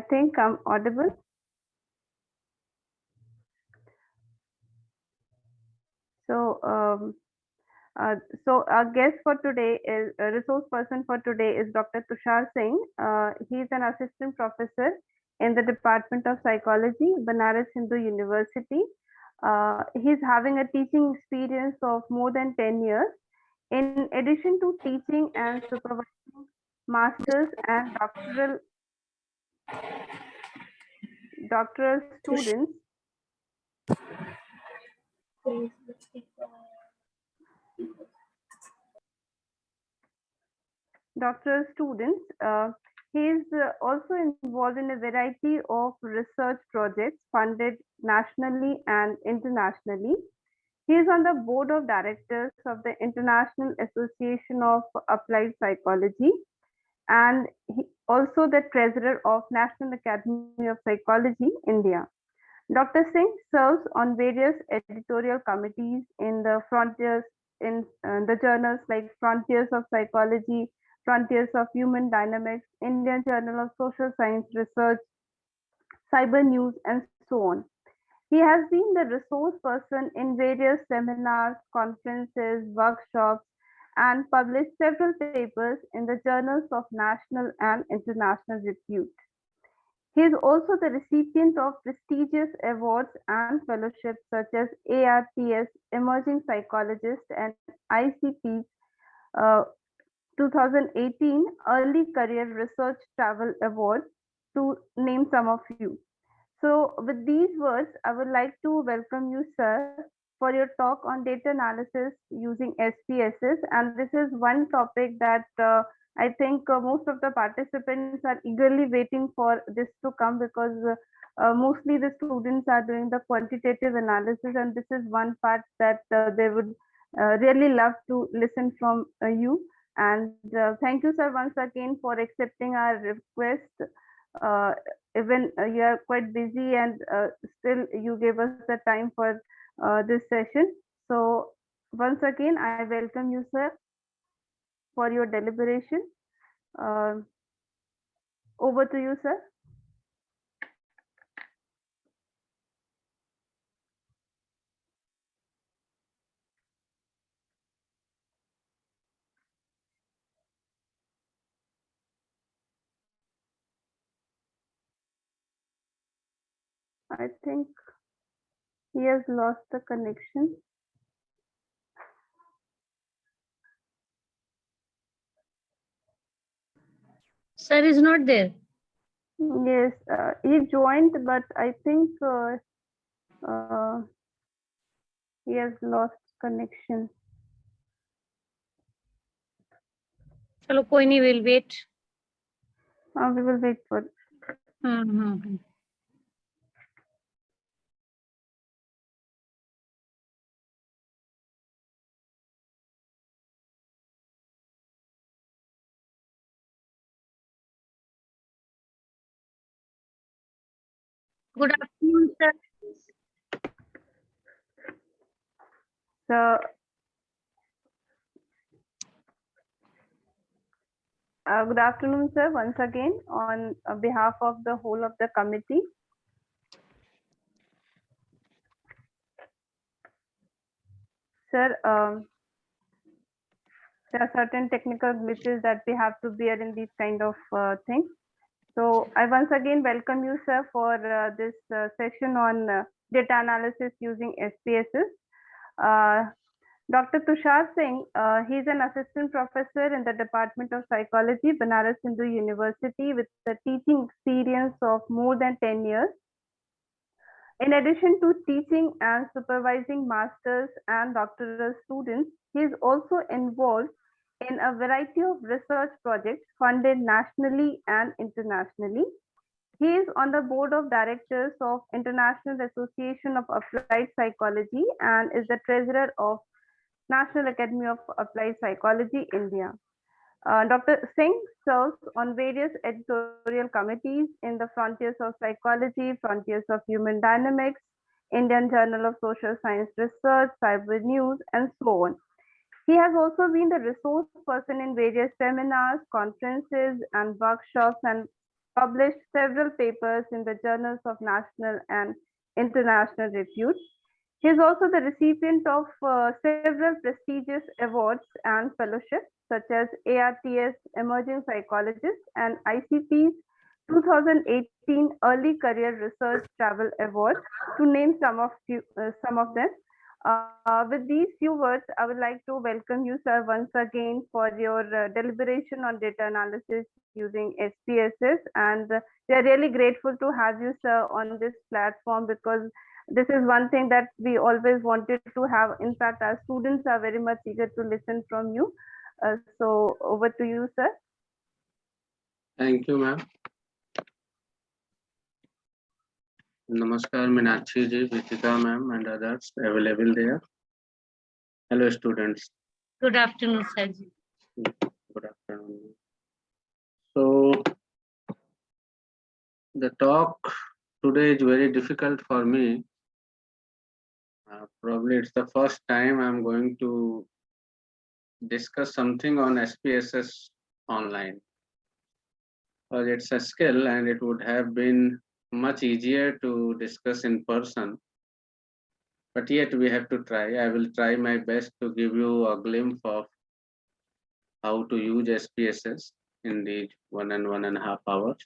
think I'm audible. So, our guest for today is a resource person for today is Dr. Tushar Singh. He's an assistant professor in the Department of Psychology, Banaras Hindu University. He's having a teaching experience of more than 10 years. In addition to teaching and supervising masters and doctoral students, doctoral students. He is also involved in a variety of research projects funded nationally and internationally. He is on the board of directors of the International Association of Applied Psychology and also the treasurer of National Academy of Psychology, India. Dr. Singh serves on various editorial committees in the frontiers in the journals like Frontiers of Psychology, Frontiers of Human Dynamics, Indian Journal of Social Science Research, Cyber News, and so on. He has been the resource person in various seminars, conferences, workshops, and published several papers in the journals of national and international repute. He is also the recipient of prestigious awards and fellowships such as ARTS Emerging Psychologist and ICP's uh, 2018 Early Career Research Travel Award, to name some of you. So, with these words, I would like to welcome you, sir, for your talk on data analysis using SPSS. And this is one topic that I think most of the participants are eagerly waiting for this to come because mostly the students are doing the quantitative analysis, and this is one part that they would really love to listen from you. And thank you, sir, once again for accepting our request. Uh, Even you are quite busy and still you gave us the time for this session. So once again, I welcome you, sir, for your deliberation. Uh, Over to you, sir. I think he has lost the connection. Sir is not there. Yes, he joined, but I think uh, he has lost connection. चलो कोई नहीं, we'll wait. We will wait for. Hmm. Good afternoon, sir. So, good afternoon, sir, once again on behalf of the whole of the committee. Sir, there are certain technical glitches that we have to bear in these kind of things. So I once again welcome you, sir, for this session on data analysis using SPSS. Dr. Tushar Singh, he's an assistant professor in the Department of Psychology, Banaras Hindu University, with a teaching experience of more than 10 years. In addition to teaching and supervising masters and doctoral students, he is also involved in a variety of research projects funded nationally and internationally. He is on the board of directors of International Association of Applied Psychology and is the treasurer of National Academy of Applied Psychology, India. Dr. Singh serves on various editorial committees in the Frontiers of Psychology, Frontiers of Human Dynamics, Indian Journal of Social Science Research, Cyber News, and so on. He has also been the resource person in various seminars, conferences, and workshops, and published several papers in the journals of national and international repute. He is also the recipient of several prestigious awards and fellowships, such as ARTS Emerging Psychologist and ICP's 2018 Early Career Research Travel Award, to name some of them. With these few words, I would like to welcome you, sir, once again for your deliberation on data analysis using SPSS. And we are really grateful to have you, sir, on this platform, because this is one thing that we always wanted to have. In fact, our students are very much eager to listen from you. So over to you, sir. Thank you, ma'am. Namaskar, Meenakshi ji, Vitika ma'am, and others available there. Hello, students. Good afternoon, sir. Good afternoon. So, the talk today is very difficult for me. Probably it's the first time I'm going to discuss something on SPSS online. Because it's a skill and it would have been much easier to discuss in person. But yet we have to try. I will try my best to give you a glimpse of how to use SPSS in the 1.5 hours.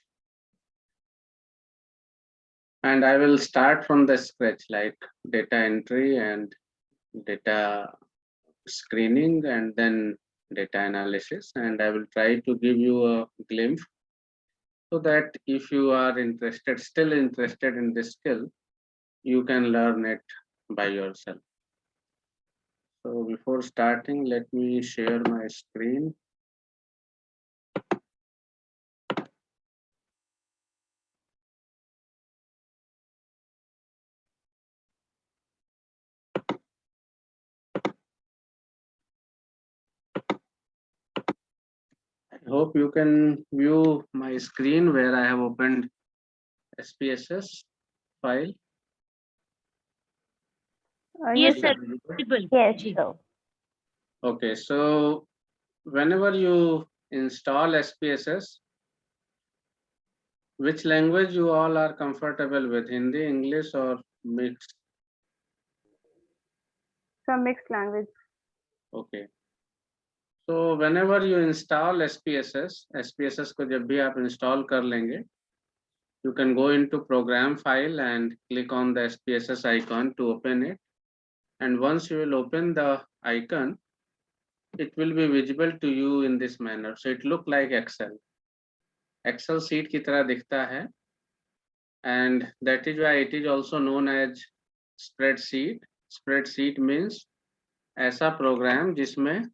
And I will start from the scratch, like data entry and data screening and then data analysis. And I will try to give you a glimpse so that if you are still interested in this skill, you can learn it by yourself. So before starting, let me share my screen. I hope you can view my screen where I have opened SPSS file. Yes, Yes, sir. sir. Visible. Yes, Ji. sir. Okay, so whenever you install SPSS, which language you all are comfortable with, Hindi, English, or mixed? Some mixed language. Okay. So whenever you install SPSS को जब भी आप install कर लेंगे, you can go into program file and click on the SPSS icon to open it. And once you will open the icon, it will be visible to you in this manner. So it look like Excel sheet की तरह दिखता है. And that is why it is also known as spreadsheet. Spreadsheet means ऐसा programme जिसमें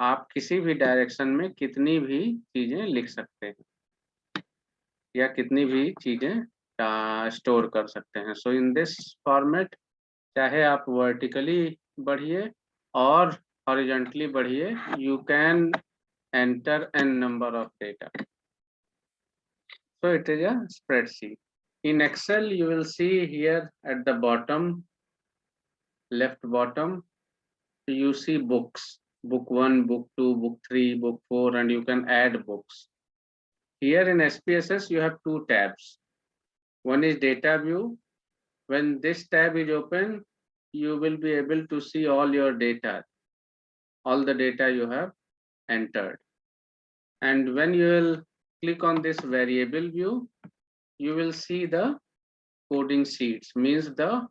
आप किसी भी direction में कितनी भी चीजें लिख सकते हैं या कितनी भी चीजें स्टोर कर सकते हैं. सो इन दिस फॉर्मेट चाहे आप वर्टिकली बढ़िए और हॉरिजॉन्टली बढ़िए, you can enter n number of data. So it is a spreadsheet. In Excel, you will see here at the bottom, left bottom, you see books, book 1, book 2, book 3, book 4, and you can add books. Here in SPSS, you have two tabs. One is data view. When this tab is open, you will be able to see all your data, all the data you have entered. And when you will click on this variable view, you will see the coding sheets, means the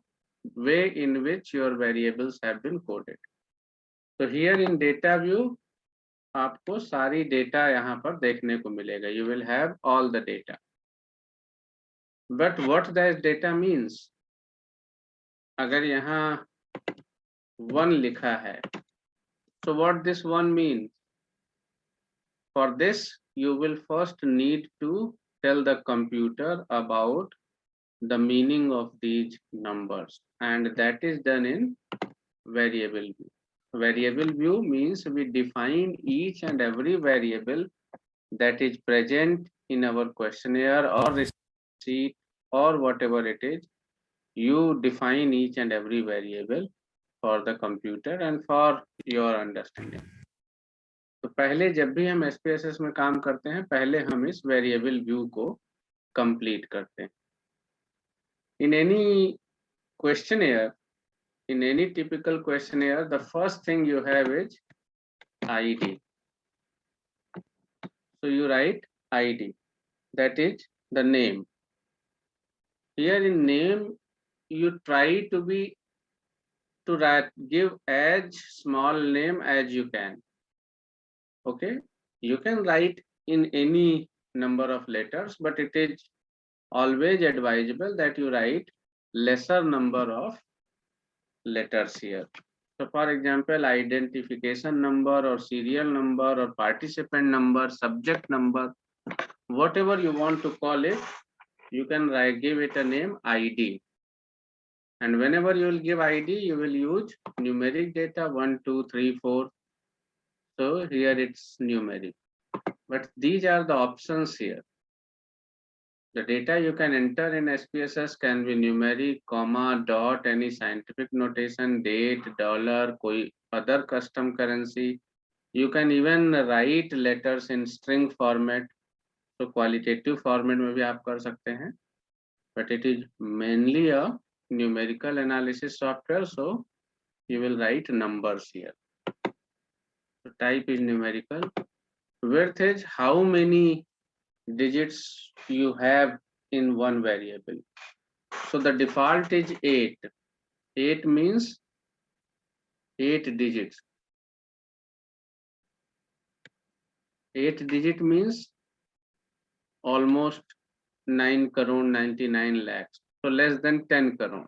way in which your variables have been coded. So here in data view, आपको सारी data यहाँ पर देखने को मिलेगा. You will have all the data. But what that data means? अगर यहाँ 1 लिखा है, so what this 1 means? For this, you will first need to tell the computer about the meaning of these numbers, and that is done in variable view. Variable view means we define each and every variable that is present in our questionnaire or sheet or whatever it is. You define each and every variable for the computer and for your understanding. तो पहले जब भी हम SPSS में काम करते हैं, पहले हम इस वेरिएबल व्यू को कंप्लीट करते हैं. In any questionnaire, in any typical questionnaire, the first thing you have is ID. So you write ID, that is the name. Here in name, you try to give as small name as you can. Okay, you can write in any number of letters, but it is always advisable that you write lesser number of letters here. So for example, identification number or serial number or participant number, subject number, whatever you want to call it, you can give it a name ID. And whenever you will give ID, you will use numeric data 1, 2, 3, 4. So here it's numeric. But these are the options here. The data you can enter in SPSS can be numeric, comma, dot, any scientific notation, date, dollar, koi other custom currency. You can even write letters in string format. So qualitative format में भी आप कर सकते हैं. But it is mainly a numerical analysis software, so you will write numbers here. So type is numerical. Width is how many digits you have in one variable. So the default is 8. 8 means 8 digits. 8 digit means almost 9 crore 99 lakhs. So less than 10 crore.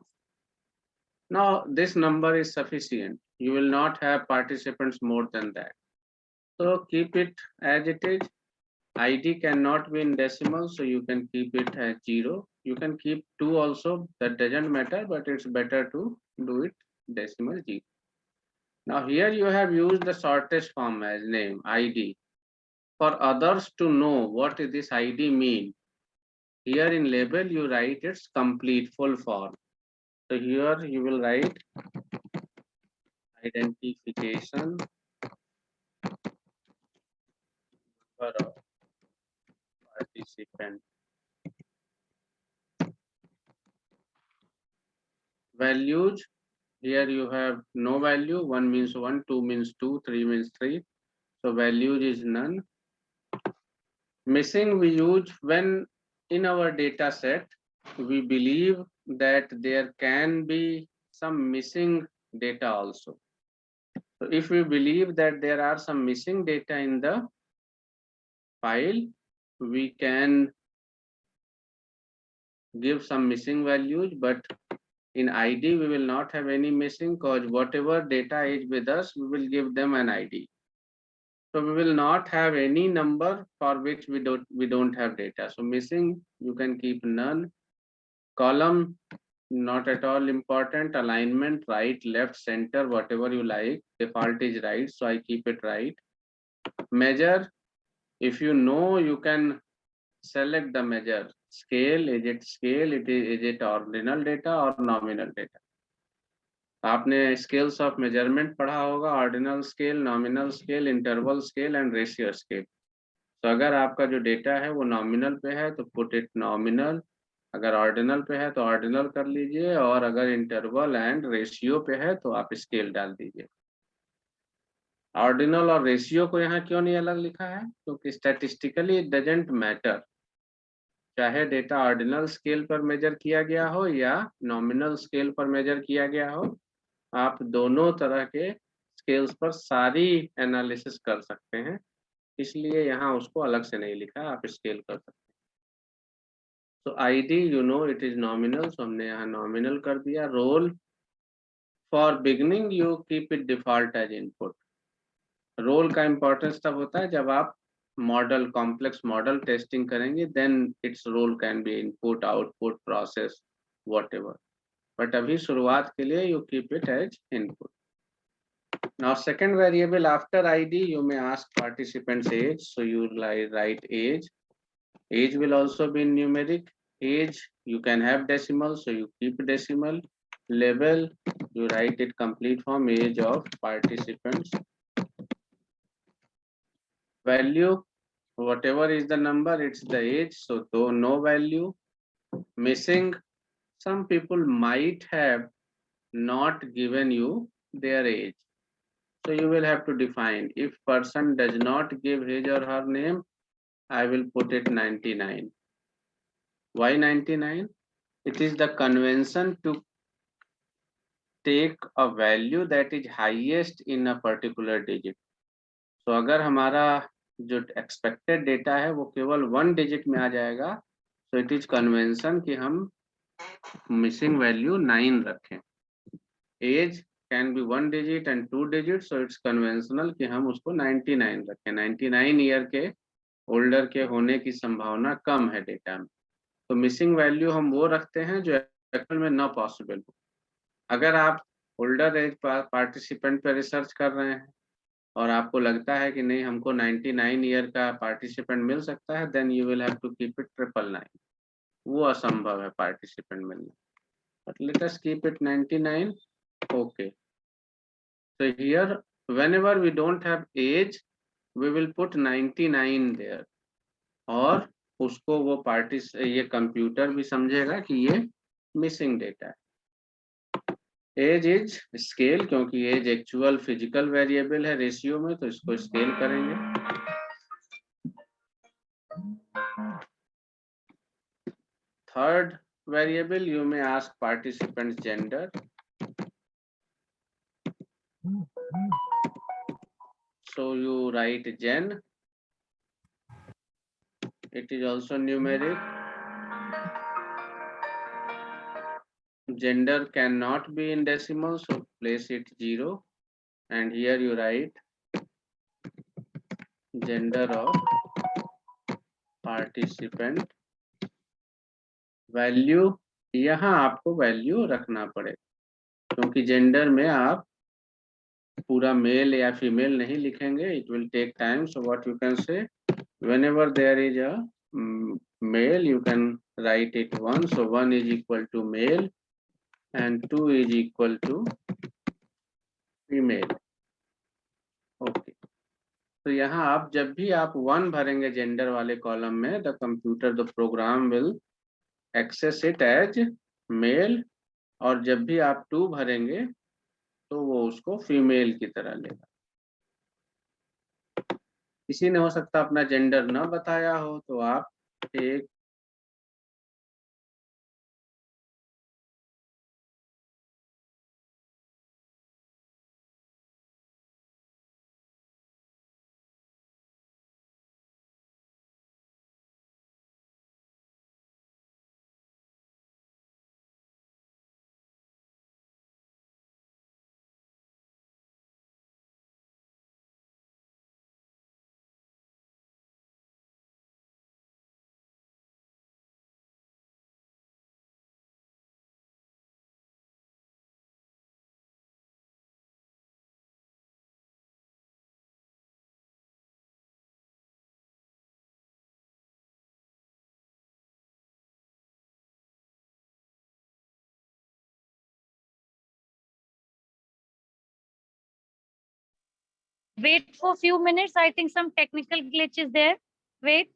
Now this number is sufficient. You will not have participants more than that. So keep it as it is. ID cannot be in decimal, so you can keep it as 0. You can keep 2 also, that doesn't matter, but it's better to do it decimal 0. Now here you have used the shortest form as name, ID. For others to know what this ID mean, here in label you write its complete full form. So here you will write identification for a participant. Values, here you have no value. 1 means 1, 2 means 2, 3 means 3. So values is none. Missing we use when in our data set we believe that there can be some missing data also. So if we believe that there are some missing data in the file, we can give some missing values, but in ID we will not have any missing, because whatever data is with us, we will give them an ID. So we will not have any number for which we don't have data. So missing, you can keep none. Column, not at all important. Alignment, right, left, center, whatever you like. Default is right, so I keep it right. Measure, if you know, you can select the measure. Scale, is it scale? Is it ordinal data or nominal data? आपने scales of measurement पढ़ा होगा, ordinal scale, nominal scale, interval scale and ratio scale. तो अगर आपका जो data है वो nominal पे है तो पुट इट नॉमिनल, अगर ऑर्डिनल पे है तो ऑर्डिनल कर लीजिए, और अगर इंटरवल एंड रेशियो पे है तो आप स्केल डाल दीजिए. ऑर्डिनल और रेशियो को यहाँ क्यों नहीं अलग लिखा है? क्योंकि स्टैटिस्टिकली इट डजंट मैटर, चाहे डेटा ऑर्डिनल स्केल पर मेजर किया गया हो या नॉमिनल स्केल पर मेजर किया गया हो, आप दोनों तरह के स्केल्स पर सारी एनालिसिस कर सकते हैं, इसलिए यहाँ उसको अलग से नहीं लिखा, आप स्केल कर सकते हैं. तो ID you know it is nominal, so हमने यहाँ नॉमिनल कर दिया. Role for beginning you keep it default as input. Role का इंपॉर्टेंस तब होता है जब आप मॉडल, कॉम्प्लेक्स मॉडल टेस्टिंग करेंगे, then its role can be input, output, process, whatever. But अभी शुरुआत के लिए you keep it as input. Now second variable after ID, you may ask participant's age, so you write age. Age will also be in numeric. Age you can have decimal, so you keep decimal. Label, you write it complete form, age of participants. value, whatever is the number, it's the age, so though no value. Missing, some people might have not given you their age, so you will have to define. If person does not give his or her name, I will put it 99. Why 99? It is the convention to take a value that is highest in a particular digit. So अगर हमारा जो expected data है वो केवल 1 digit में आ जाएगा, so it is convention कि हम missing value 9 रखें. Age can be 1 digit and 2 digits, so it's conventional कि हम उसको 99 रखें. 99 ईयर के ओल्डर के होने की संभावना कम है डेटा में, तो मिसिंग वैल्यू हम वो रखते हैं जो एक्चुअल में ना पॉसिबल हो. अगर आप ओल्डर एज पार्टिसिपेंट पर रिसर्च कर रहे हैं और आपको लगता है कि नहीं हमको 99 ईयर का पार्टिसिपेंट मिल सकता है, then you will have to keep it 999. वो असंभव है पार्टिसिपेंट मिलना, but let us keep it 99. Okay, so here whenever we don't have age, we will put 99 there, और उसको वो पार्टी ये कंप्यूटर भी समझेगा कि ये मिसिंग डेटा है. एज इज स्केल, क्योंकि एज एक्चुअल फिजिकल वेरिएबल है रेशियो में, तो इसको स्केल करेंगे. Third variable, you may ask participant gender. So you write gen. It is also numeric. Gender cannot be in decimal, so place it 0. And here you write gender of participant. Value, यहाँ आपको value रखना पड़ेगा, क्योंकि gender में आप पूरा mail या female नहीं लिखेंगे. It will take time. So what you can say, whenever there is a male, you can write it 1. So 1 is equal to male and 2 is equal to female. Okay. तो यहाँ आप जब भी आप 1 भरेंगे जेंडर वाले कॉलम में, the computer the program will access it as male, और जब भी आप 2 भरेंगे तो वो उसको फीमेल की तरह लेगा. किसी ने हो सकता अपना जेंडर न बताया हो, तो आप एक Wait for few minutes. I think some technical glitch is there. Wait.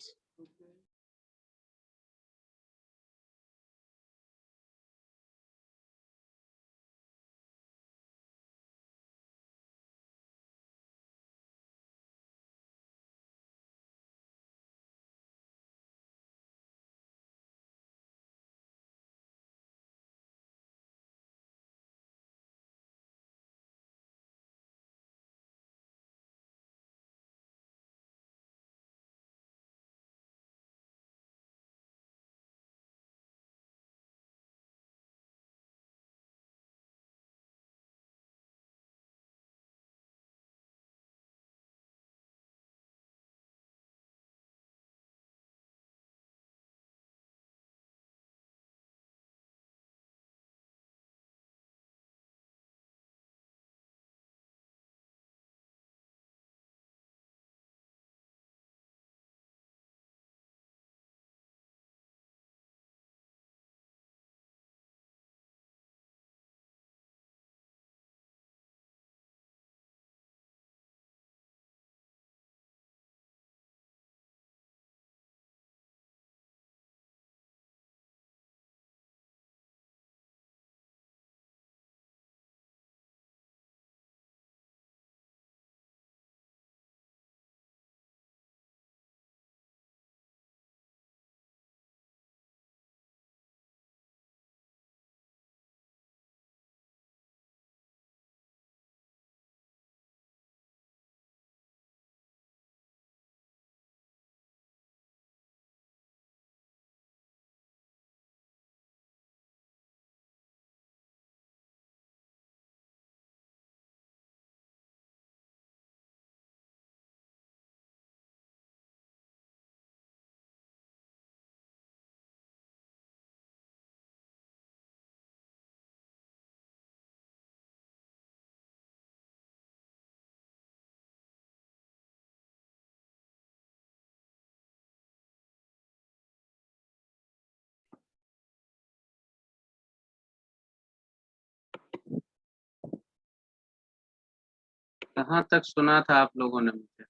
कहाँ तक सुना था आप लोगों ने मुझे?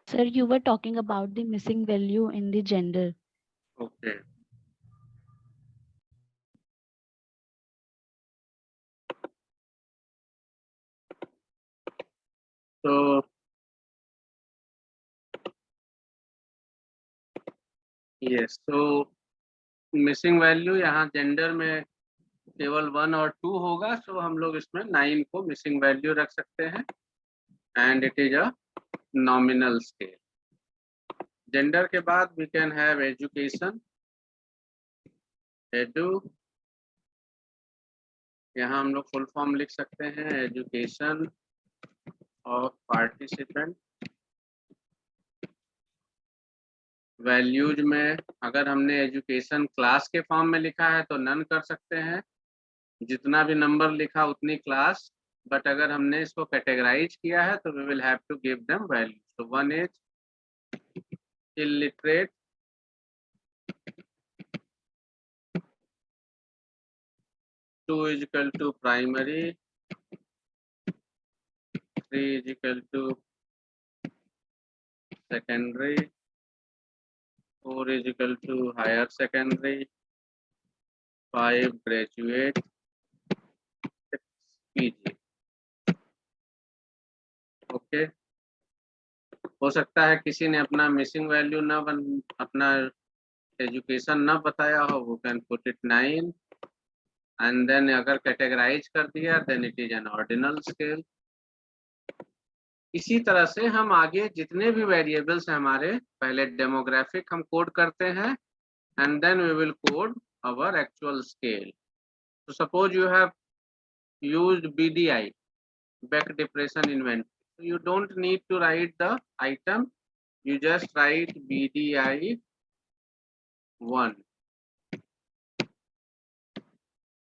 Sir, you were talking about the missing value in the gender. Okay. तो यस, तो मिसिंग वैल्यू यहाँ जेंडर में केवल 1 और 2 होगा, सो हम लोग इसमें 9 को मिसिंग वैल्यू रख सकते हैं and it is a nominal scale. Gender के बाद we can have education, edu, यहाँ हम लोग फुल फॉर्म लिख सकते हैं एजुकेशन ऑफ पार्टिसिपेंट। वैल्यूज में अगर हमने एजुकेशन क्लास के फॉर्म में लिखा है तो नन कर सकते हैं, जितना भी नंबर लिखा उतनी क्लास, बट अगर हमने इसको कैटेगराइज किया है तो we will have to give them value. So 1 is illiterate, 2 is equal to primary, 3 is equal to secondary, 4 is equal to higher secondary, 5 graduate, 6 PG। Okay, हो सकता है किसी ने अपना मिसिंग वैल्यू अपना एजुकेशन ना बताया हो, वो can put it 9 and then अगर कैटेगराइज कर दिया then it is an ordinal scale. इसी तरह से हम आगे जितने भी वेरिएबल्स हैं हमारे, पहले डेमोग्राफिक हम कोड करते हैं and then we will code our actual scale. तो suppose you have used BDI, back depression inventory, so you don't need to write the item, you just write BDI 1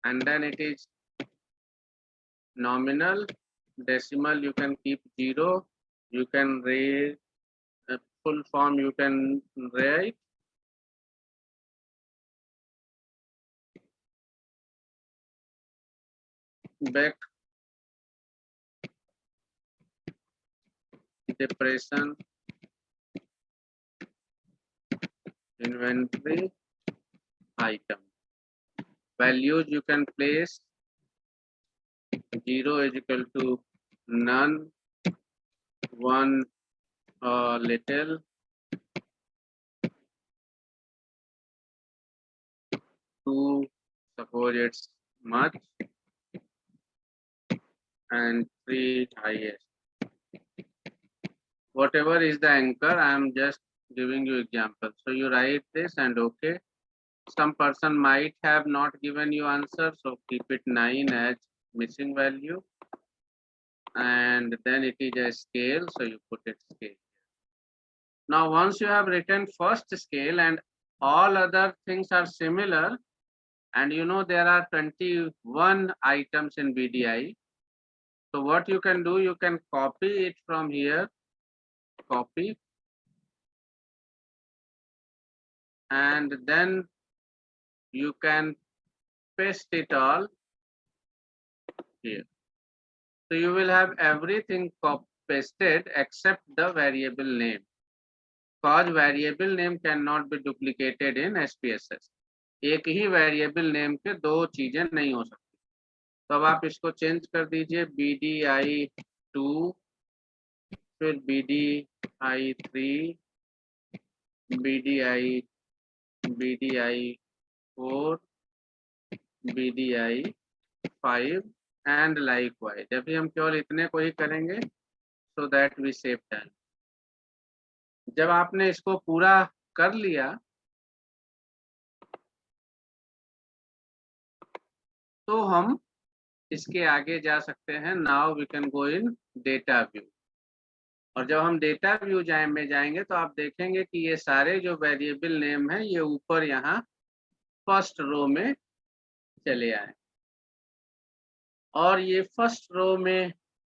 and then it is nominal, decimal you can keep 0, you can raise full form, you can write back depression inventory item. Values you can place 0 is equal to none, 1 little, 2 suppose it's much, and 3 highest. Whatever is the anchor, I am just giving you example. So you write this and okay. Some person might have not given you answer, so keep it 9 as missing value, and then it is a scale, so you put it scale. Now once you have written first scale and all other things are similar, and you know there are 21 items in BDI, so what you can do, you can copy it from here, copy, and then you can paste it all here. So you will have everything pasted except the variable name, because variable name cannot be duplicated in SPSS. एक ही variable name के दो चीजें नहीं हो सकती। तो अब आप इसको चेंज कर दीजिए, BDI 2, फिर BDI 3, BDI 4, BDI 5 and likewise. अभी हम केवल इतने को ही करेंगे so that we save time. जब आपने इसको पूरा कर लिया तो हम इसके आगे जा सकते हैं। Now we can go in data view, और जब हम डेटा व्यू में जाएंगे तो आप देखेंगे कि ये सारे जो वेरिएबल नेम है ये ऊपर यहाँ फर्स्ट रो में चले आए, और ये फर्स्ट रो में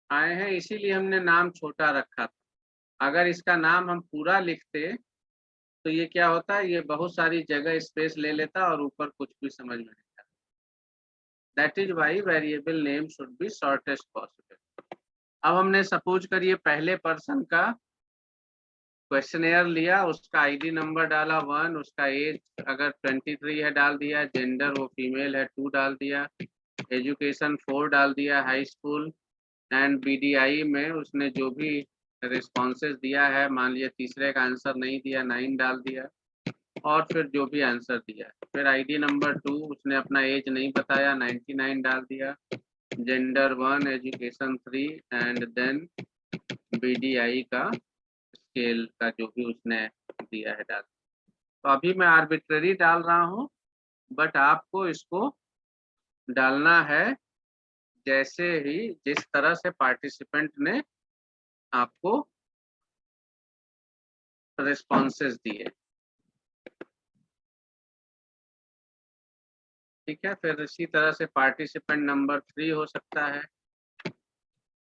आए हैं इसीलिए हमने नाम छोटा रखा था। अगर इसका नाम हम पूरा लिखते तो ये क्या होता है, ये बहुत सारी जगह स्पेस ले लेता और ऊपर कुछ भी समझ में नहीं आता। That is why variable name should be shortest possible. अब हमने सपोज करिए पहले पर्सन का क्वेश्चनेयर लिया, उसका आईडी नंबर डाला 1, उसका एज अगर 23 है डाल दिया, जेंडर वो फीमेल है 2 डाल दिया, एजुकेशन 4 डाल दिया हाई स्कूल, एंड बीडीआई में उसने जो भी रिस्पॉन्सेज दिया है, मान लिया तीसरे का आंसर नहीं दिया 9 डाल दिया, और फिर जो भी आंसर दिया। फिर आईडी नंबर 2 उसने अपना एज नहीं बताया 99 डाल दिया, gender 1, education 3, and then BDI का स्केल का जो भी उसने दिया है डाल। तो अभी मैं आर्बिट्ररी डाल रहा हूँ, बट आपको इसको डालना है जैसे ही जिस तरह से पार्टिसिपेंट ने आपको रिस्पॉन्सेज दिए। ठीक है, फिर इसी तरह से पार्टिसिपेंट नंबर 3 हो सकता है।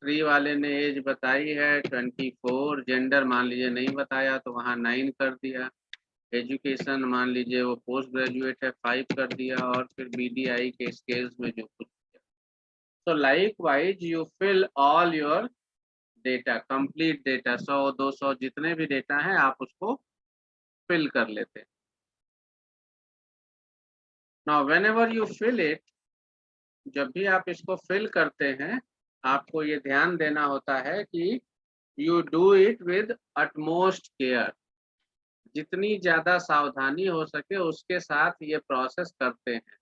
3 वाले ने एज बताई है 24, जेंडर मान लीजिए नहीं बताया तो वहाँ 9 कर दिया, एजुकेशन मान लीजिए वो पोस्ट ग्रेजुएट है 5 कर दिया, और फिर बीडीआई के स्केल्स में जो कुछ दिया। तो likewise you fill all your data, complete data, 100-200 जितने भी डेटा हैं आप उसको फिल कर लेते हैं। Now whenever you fill it, जब भी आप इसको फिल करते हैं आपको ये ध्यान देना होता है कि you do it with utmost care, जितनी ज्यादा सावधानी हो सके उसके साथ ये प्रोसेस करते हैं,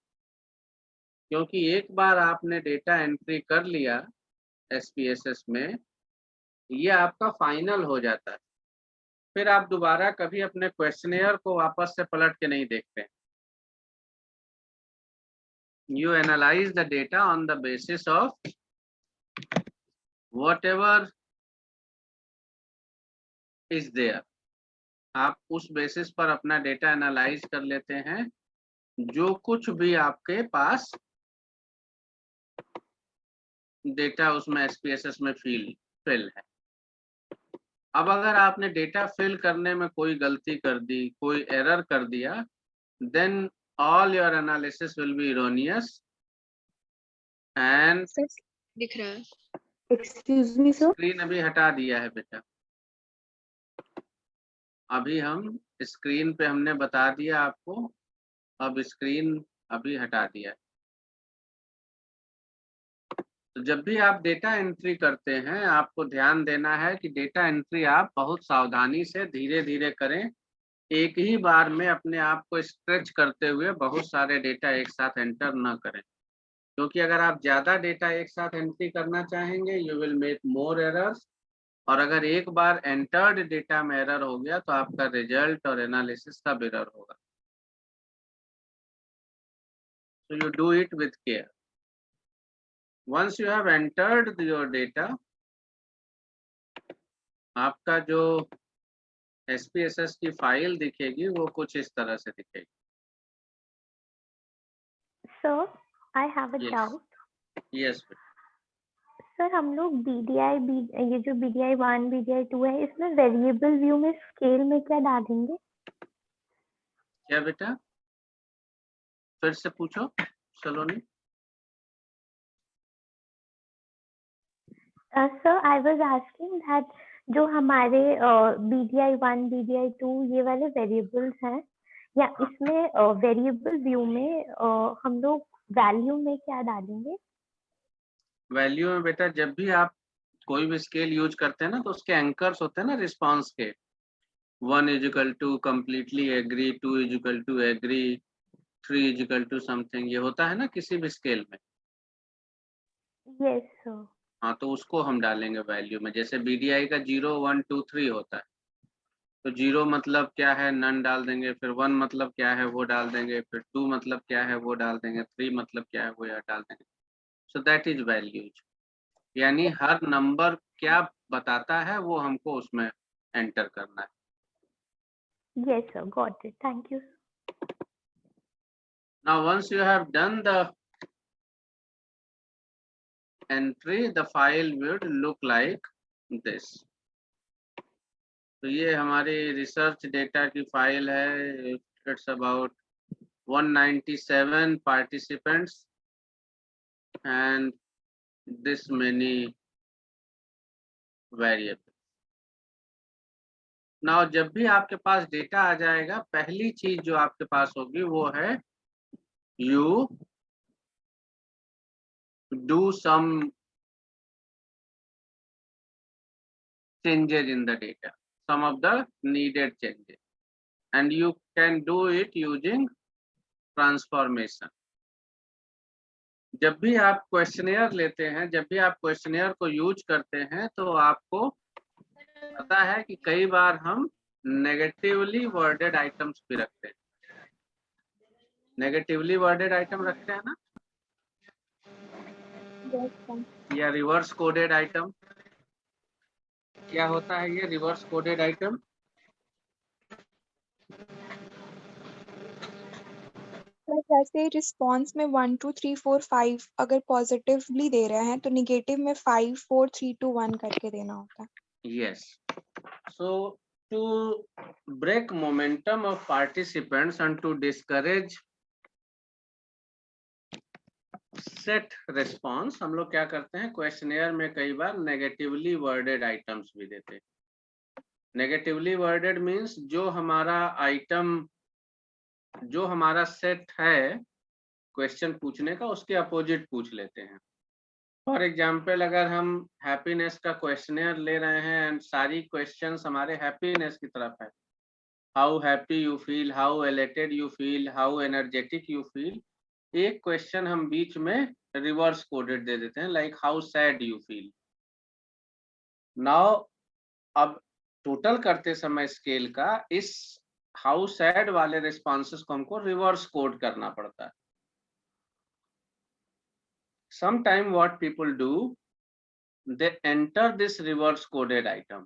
क्योंकि एक बार आपने डेटा एंट्री कर लिया एसपीएसएस में, ये आपका फाइनल हो जाता है। फिर आप दोबारा कभी अपने क्वेश्चनेयर को वापस से पलट के नहीं देखते। You analyze the data on the basis of whatever is there. आप उस बेसिस पर अपना डेटा एनालाइज कर लेते हैं, जो कुछ भी आपके पास डेटा उसमें एसपीएसएस में फिल है। अब अगर आपने डेटा फिल करने में कोई गलती कर दी, कोई एरर कर दिया, then all your analysis will be erroneous and दिख रहा है। Excuse me, sir. स्क्रीन अभी हटा दिया है बेटा, अभी हम स्क्रीन पे हमने बता दिया आपको, अब स्क्रीन अभी हटा दिया। तो जब भी आप डेटा एंट्री करते हैं आपको ध्यान देना है कि डेटा एंट्री आप बहुत सावधानी से धीरे धीरे करें, एक ही बार में अपने आप को स्ट्रेच करते हुए बहुत सारे डेटा एक साथ एंटर न करें, क्योंकि अगर आप ज़्यादा डेटा एक साथ एंट्री करना चाहेंगे you will make more errors, और अगर एक बार एंटर्ड डेटा में एरर हो गया तो आपका रिजल्ट और एनालिसिस का एरर होगा। So you do it with care. Once you have entered your data, आपका जो SPSS की फाइल दिखेगी वो कुछ इस तरह से दिखेगी। Sir, I have a Yes. doubt. Yes. Sir हम लोग ये जो BDI 1, BDI 2 है, इसमें वेरिएबल व्यू में स्केल में क्या डालेंगे? क्या बेटा, फिर से पूछो Saloni. Sir I was asking that जो हमारे BDI 1, BDI 2 ये वाले वेरिएबल्स हैं, या इसमें वेरिएबल व्यू में हम लोग वैल्यू में क्या डालेंगे? वैल्यू में बेटा जब भी आप कोई भी स्केल यूज करते हैं ना तो उसके एंकर्स होते हैं ना रिस्पांस के, 1 equal to completely agree, 2 equal to agree, 3 equal to something, ये होता है ना किसी भी स्केल में। Yes sir. हाँ, तो उसको हम डालेंगे वैल्यू में। जैसे बीडीआई का 0, 1, 2, 3 होता है, तो 0 मतलब क्या है नन डाल देंगे, फिर 1 मतलब क्या है वो डाल देंगे, फिर 2 मतलब क्या है वो डाल देंगे, 3 मतलब क्या है वो यह डाल देंगे। सो दैट इज वैल्यूज, यानी हर नंबर क्या बताता है वो हमको उसमें एंटर करना है। Yes sir, got it. Thank you. Now once you have done the entry, the file would look like this. तो ये हमारी रिसर्च डेटा की फाइल है. It's about 197 participants and this many variables. Now जब भी आपके पास डेटा आ जाएगा, पहली चीज जो आपके पास होगी वो है you do some changes in the data, some of the needed changes, and you can do it using transformation. जब भी आप क्वेश्चनेयर लेते हैं, जब भी आप क्वेश्चनेयर को यूज करते हैं, तो आपको पता है कि कई बार हम नेगेटिवली वर्डेड आइटम्स भी रखते हैं. नेगेटिवली वर्डेड आइटम रखते हैं ना, या रिवर्स कोडेड आइटम. क्या होता है ये रिवर्स कोडेड आइटम? जैसे रिस्पॉन्स में 1 2 3 4 5 अगर पॉजिटिवली दे रहे हैं तो निगेटिव में 5 4 3 2 1 करके देना होता है. Yes. So to break momentum of participants and to discourage set response, हम लोग क्या करते हैं, क्वेश्चनेयर में कई बार नेगेटिवली वर्डेड आइटम्स भी देते हैं. नेगेटिवली वर्डेड मीन्स जो हमारा आइटम, जो हमारा सेट है क्वेश्चन पूछने का, उसके अपोजिट पूछ लेते हैं. फॉर एग्जाम्पल, अगर हम हैप्पीनेस का क्वेश्चनेयर ले रहे हैं एंड सारी क्वेश्चंस हमारे हैप्पीनेस की तरफ है, how happy you feel, how elated you feel, how energetic you feel. एक क्वेश्चन हम बीच में रिवर्स कोडेड दे देते हैं, like how sad you feel. Now अब टोटल करते समय स्केल का इस हाउ सैड वाले रिस्पॉन्सेस को हमको रिवर्स कोड करना पड़ता है. Sometime what people do, they enter this reverse coded item.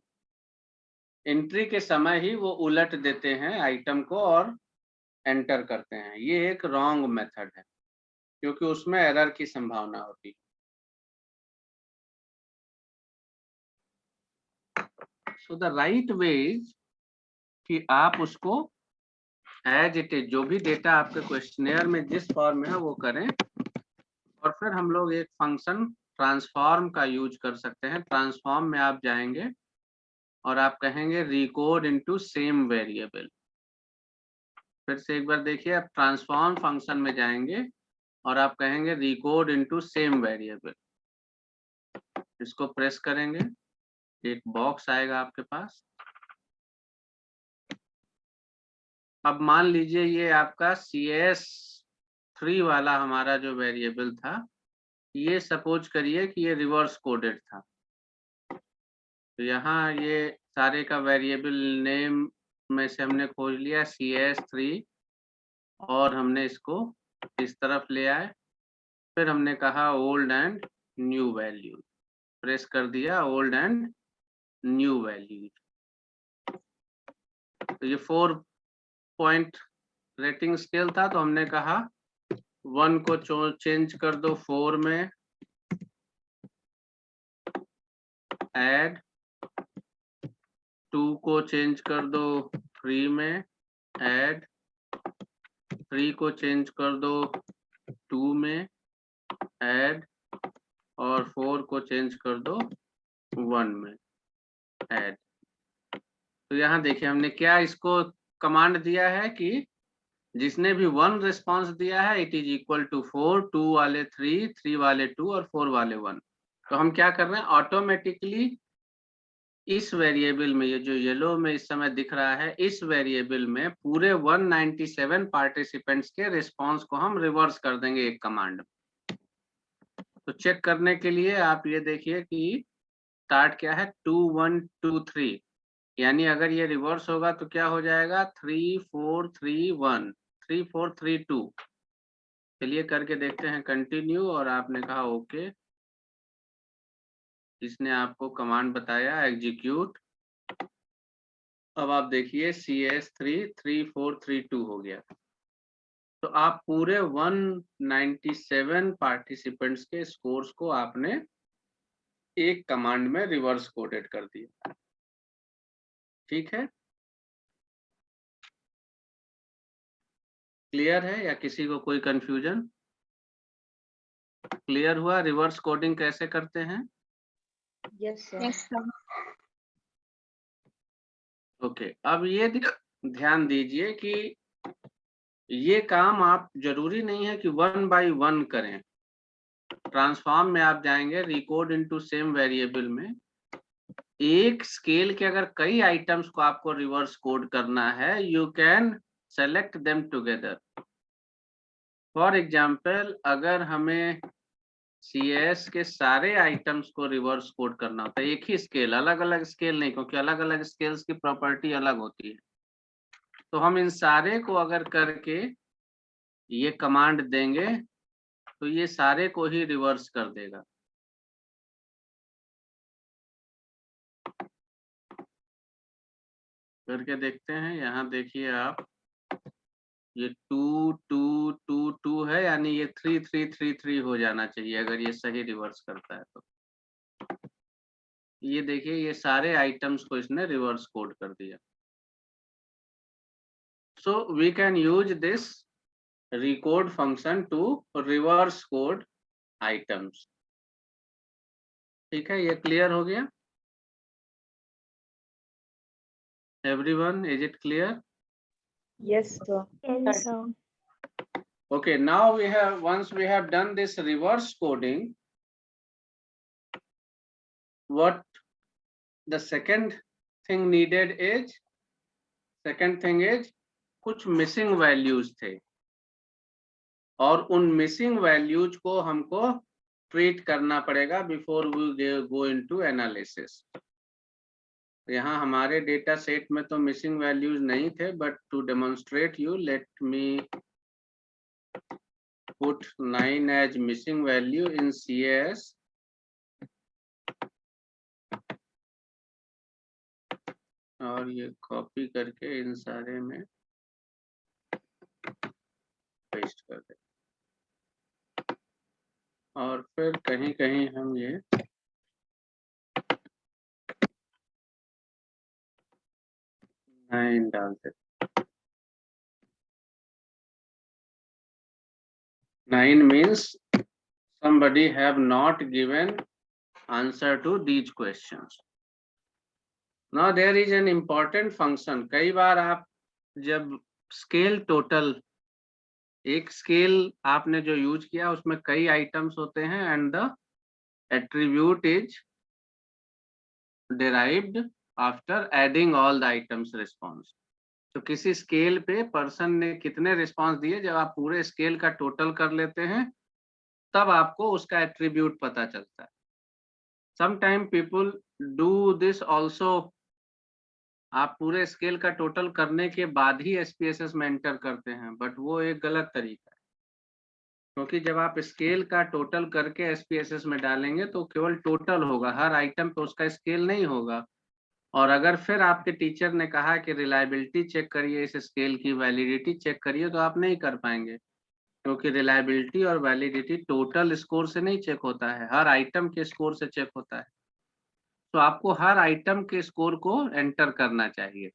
Entry के समय ही वो उलट देते हैं आइटम को और एंटर करते हैं. ये एक रॉन्ग मेथड है क्योंकि उसमें एरर की संभावना होती है. So the right way is कि आप उसको एज इट इज, जो भी डेटा आपके क्वेश्चनेयर में जिस फॉर्म में है वो करें, और फिर हम लोग एक फंक्शन ट्रांसफॉर्म का यूज कर सकते हैं. ट्रांसफॉर्म में आप जाएंगे और आप कहेंगे रिकोड इनटू सेम वेरिएबल. फिर से एक बार देखिए, आप ट्रांसफॉर्म फंक्शन में जाएंगे और आप कहेंगे रिकोड इनटू सेम वेरिएबल. इसको प्रेस करेंगे, एक बॉक्स आएगा आपके पास. अब मान लीजिए ये आपका CS3 वाला हमारा जो वेरिएबल था, ये सपोज करिए कि ये रिवर्स कोडेड था. तो यहाँ ये सारे का वेरिएबल नेम में से हमने खोज लिया CS3 और हमने इसको इस तरफ ले आए. फिर हमने कहा old and new value, press कर दिया ओल्ड एंड न्यू वैल्यू. तो ये 4 पॉइंट रेटिंग स्केल था, तो हमने कहा 1 को चेंज कर दो 4 में, ऐड 2 को चेंज कर दो 3 में, ऐड 3 को चेंज कर दो 2 में, ऐड और 4 को चेंज कर दो 1 में, ऐड. तो यहाँ देखिए हमने क्या इसको कमांड दिया है कि जिसने भी 1 रिस्पॉन्स दिया है इट इज इक्वल टू 4, 2 वाले 3, 3 वाले 2 और 4 वाले 1. तो हम क्या कर रहे हैं, ऑटोमेटिकली इस वेरिएबल में, ये जो येलो में इस समय दिख रहा है, इस वेरिएबल में पूरे 197 पार्टिसिपेंट्स के रिस्पॉन्स को हम रिवर्स कर देंगे एक कमांड में. तो चेक करने के लिए आप ये देखिए कि स्टार्ट क्या है, 2 1 2 3, यानी अगर ये रिवर्स होगा तो क्या हो जाएगा, 3 4 3 1, 3 4 3 2. चलिए करके देखते हैं कंटिन्यू, और आपने कहा ओके. इसने आपको कमांड बताया एग्जीक्यूट. अब आप देखिए CS3 3 4 3 2 हो गया. तो आप पूरे 197 पार्टिसिपेंट्स के स्कोर्स को आपने एक कमांड में रिवर्स कोडेड कर दिया. ठीक है, क्लियर है या किसी को कोई कंफ्यूजन? क्लियर हुआ रिवर्स कोडिंग कैसे करते हैं? Yes sir. ओके, अब ये ध्यान दीजिए कि ये काम आप जरूरी नहीं है कि 1 बाय 1 करें। ट्रांसफॉर्म में आप जाएंगे रिकॉर्ड इनटू सेम वेरिएबल में, एक स्केल के अगर कई आइटम्स को आपको रिवर्स कोड करना है, you can select them together. For example, अगर हमें CS के सारे आइटम्स को रिवर्स कोड करना होता है, एक ही स्केल, अलग अलग स्केल नहीं, क्योंकि अलग अलग स्केल्स की प्रॉपर्टी अलग होती है, तो हम इन सारे को अगर करके ये कमांड देंगे तो ये सारे को ही रिवर्स कर देगा। करके देखते हैं, यहाँ देखिए आप, ये 2 2 2 2 है, यानी ये 3 3 3 3 हो जाना चाहिए अगर ये सही रिवर्स करता है तो। ये देखिए, ये सारे आइटम्स को इसने रिवर्स कोड कर दिया। So we can use this recode function to reverse code items। ठीक है, ये क्लियर हो गया? Everyone, is it clear? Yes sir. Yes, sir. Okay, now once we have done this reverse coding, what the second thing needed is, कुछ missing values थे, और उन missing values को हमको ट्रीट करना पड़ेगा before we go into analysis. यहाँ हमारे डेटा सेट में तो मिसिंग वैल्यूज नहीं थे, but to demonstrate you, let me put 9 as missing value in CS, और ये कॉपी करके इन सारे में पेस्ट कर दे, और फिर कहीं कहीं हम ये नाइन डालते। 9 means somebody have not given answer to these questions. Now there is an important function। कई बार आप जब स्केल टोटल, एक स्केल आपने जो यूज किया उसमें कई आइटम्स होते हैं, and the attribute is derived after adding all the items response। तो किसी स्केल पे पर्सन ने कितने रिस्पांस दिए, जब आप पूरे स्केल का टोटल कर लेते हैं तब आपको उसका एट्रीब्यूट पता चलता है। Sometime people do this also, आप पूरे स्केल का टोटल करने के बाद ही SPSS में एंटर करते हैं, बट वो एक गलत तरीका है, क्योंकि जब आप स्केल का टोटल करके SPSS में डालेंगे तो केवल टोटल होगा, हर आइटम पे उसका स्केल नहीं होगा। और अगर फिर आपके टीचर ने कहा कि रिलायबिलिटी चेक करिए, इस स्केल की वैलिडिटी चेक करिए, तो आप नहीं कर पाएंगे, क्योंकि रिलायबिलिटी और वैलिडिटी टोटल स्कोर से नहीं चेक होता है, हर आइटम के स्कोर से चेक होता है। तो आपको हर आइटम के स्कोर को एंटर करना चाहिए,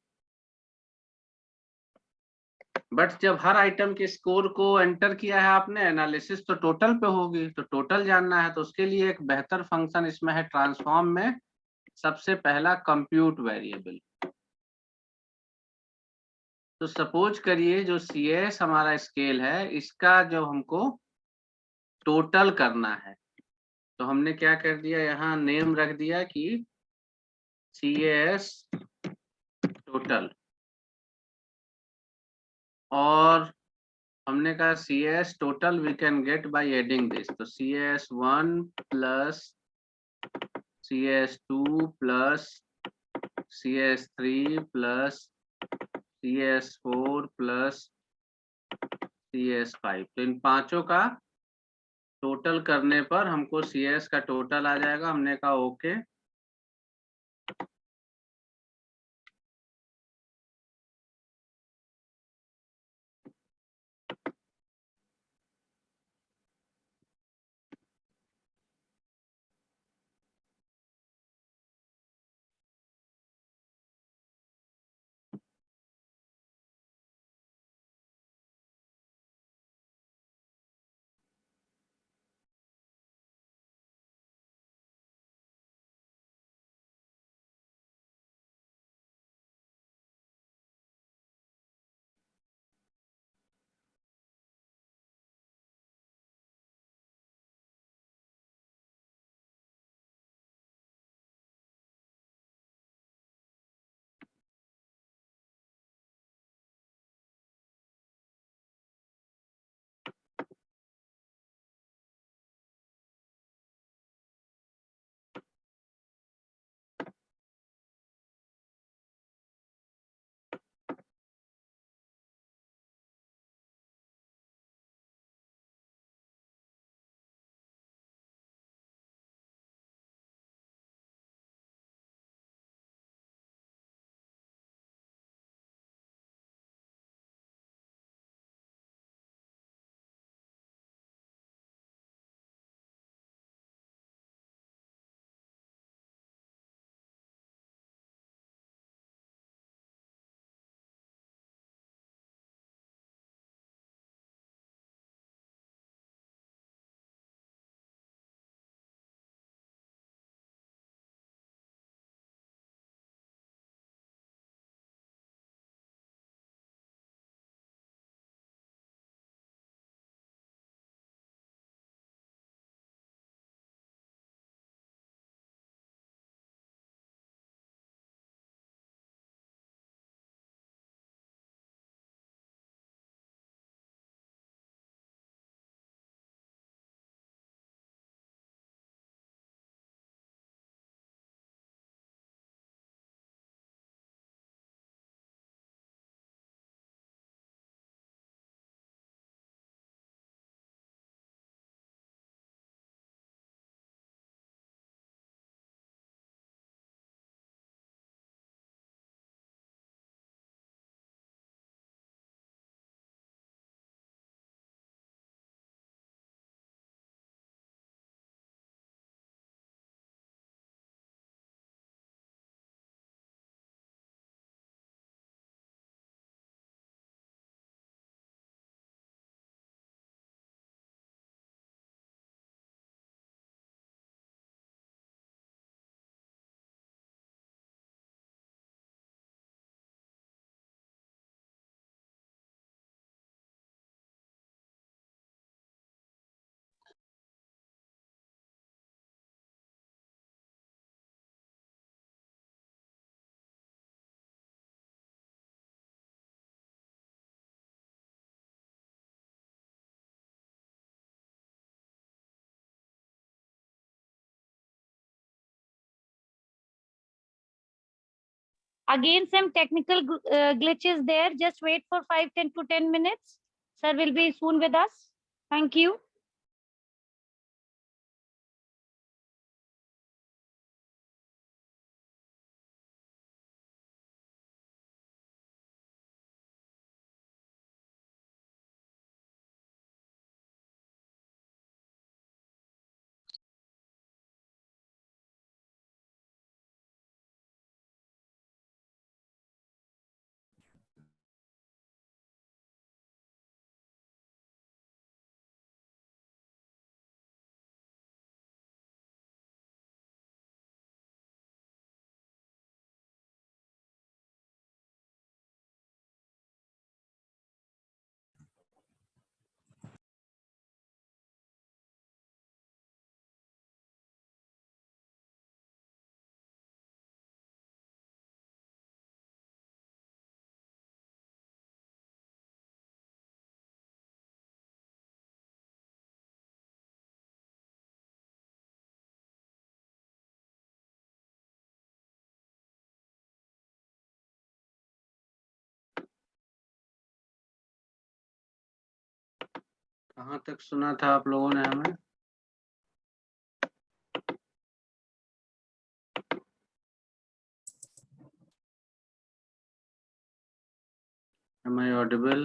बट जब हर आइटम के स्कोर को एंटर किया है आपने, एनालिसिस तो टोटल पे होगी, तो टोटल जानना है, तो उसके लिए एक बेहतर फंक्शन इसमें है ट्रांसफॉर्म में। सबसे पहला कंप्यूट वेरिएबल। तो सपोज करिए जो CS हमारा स्केल है, इसका जो हमको टोटल करना है, तो हमने क्या कर दिया, यहाँ नेम रख दिया कि CS टोटल, और हमने कहा CS total we can get by adding this. तो CS1 plus CS2 plus CS3 plus CS4 plus CS5, तो इन पांचों का टोटल करने पर हमको CS का टोटल आ जाएगा। हमने कहा okay, Again, some technical glitches there. Just wait for 5 to 10 minutes. Sir will be soon with us. Thank you. कहाँ तक सुना था आप लोगों ने हमें? Am I audible?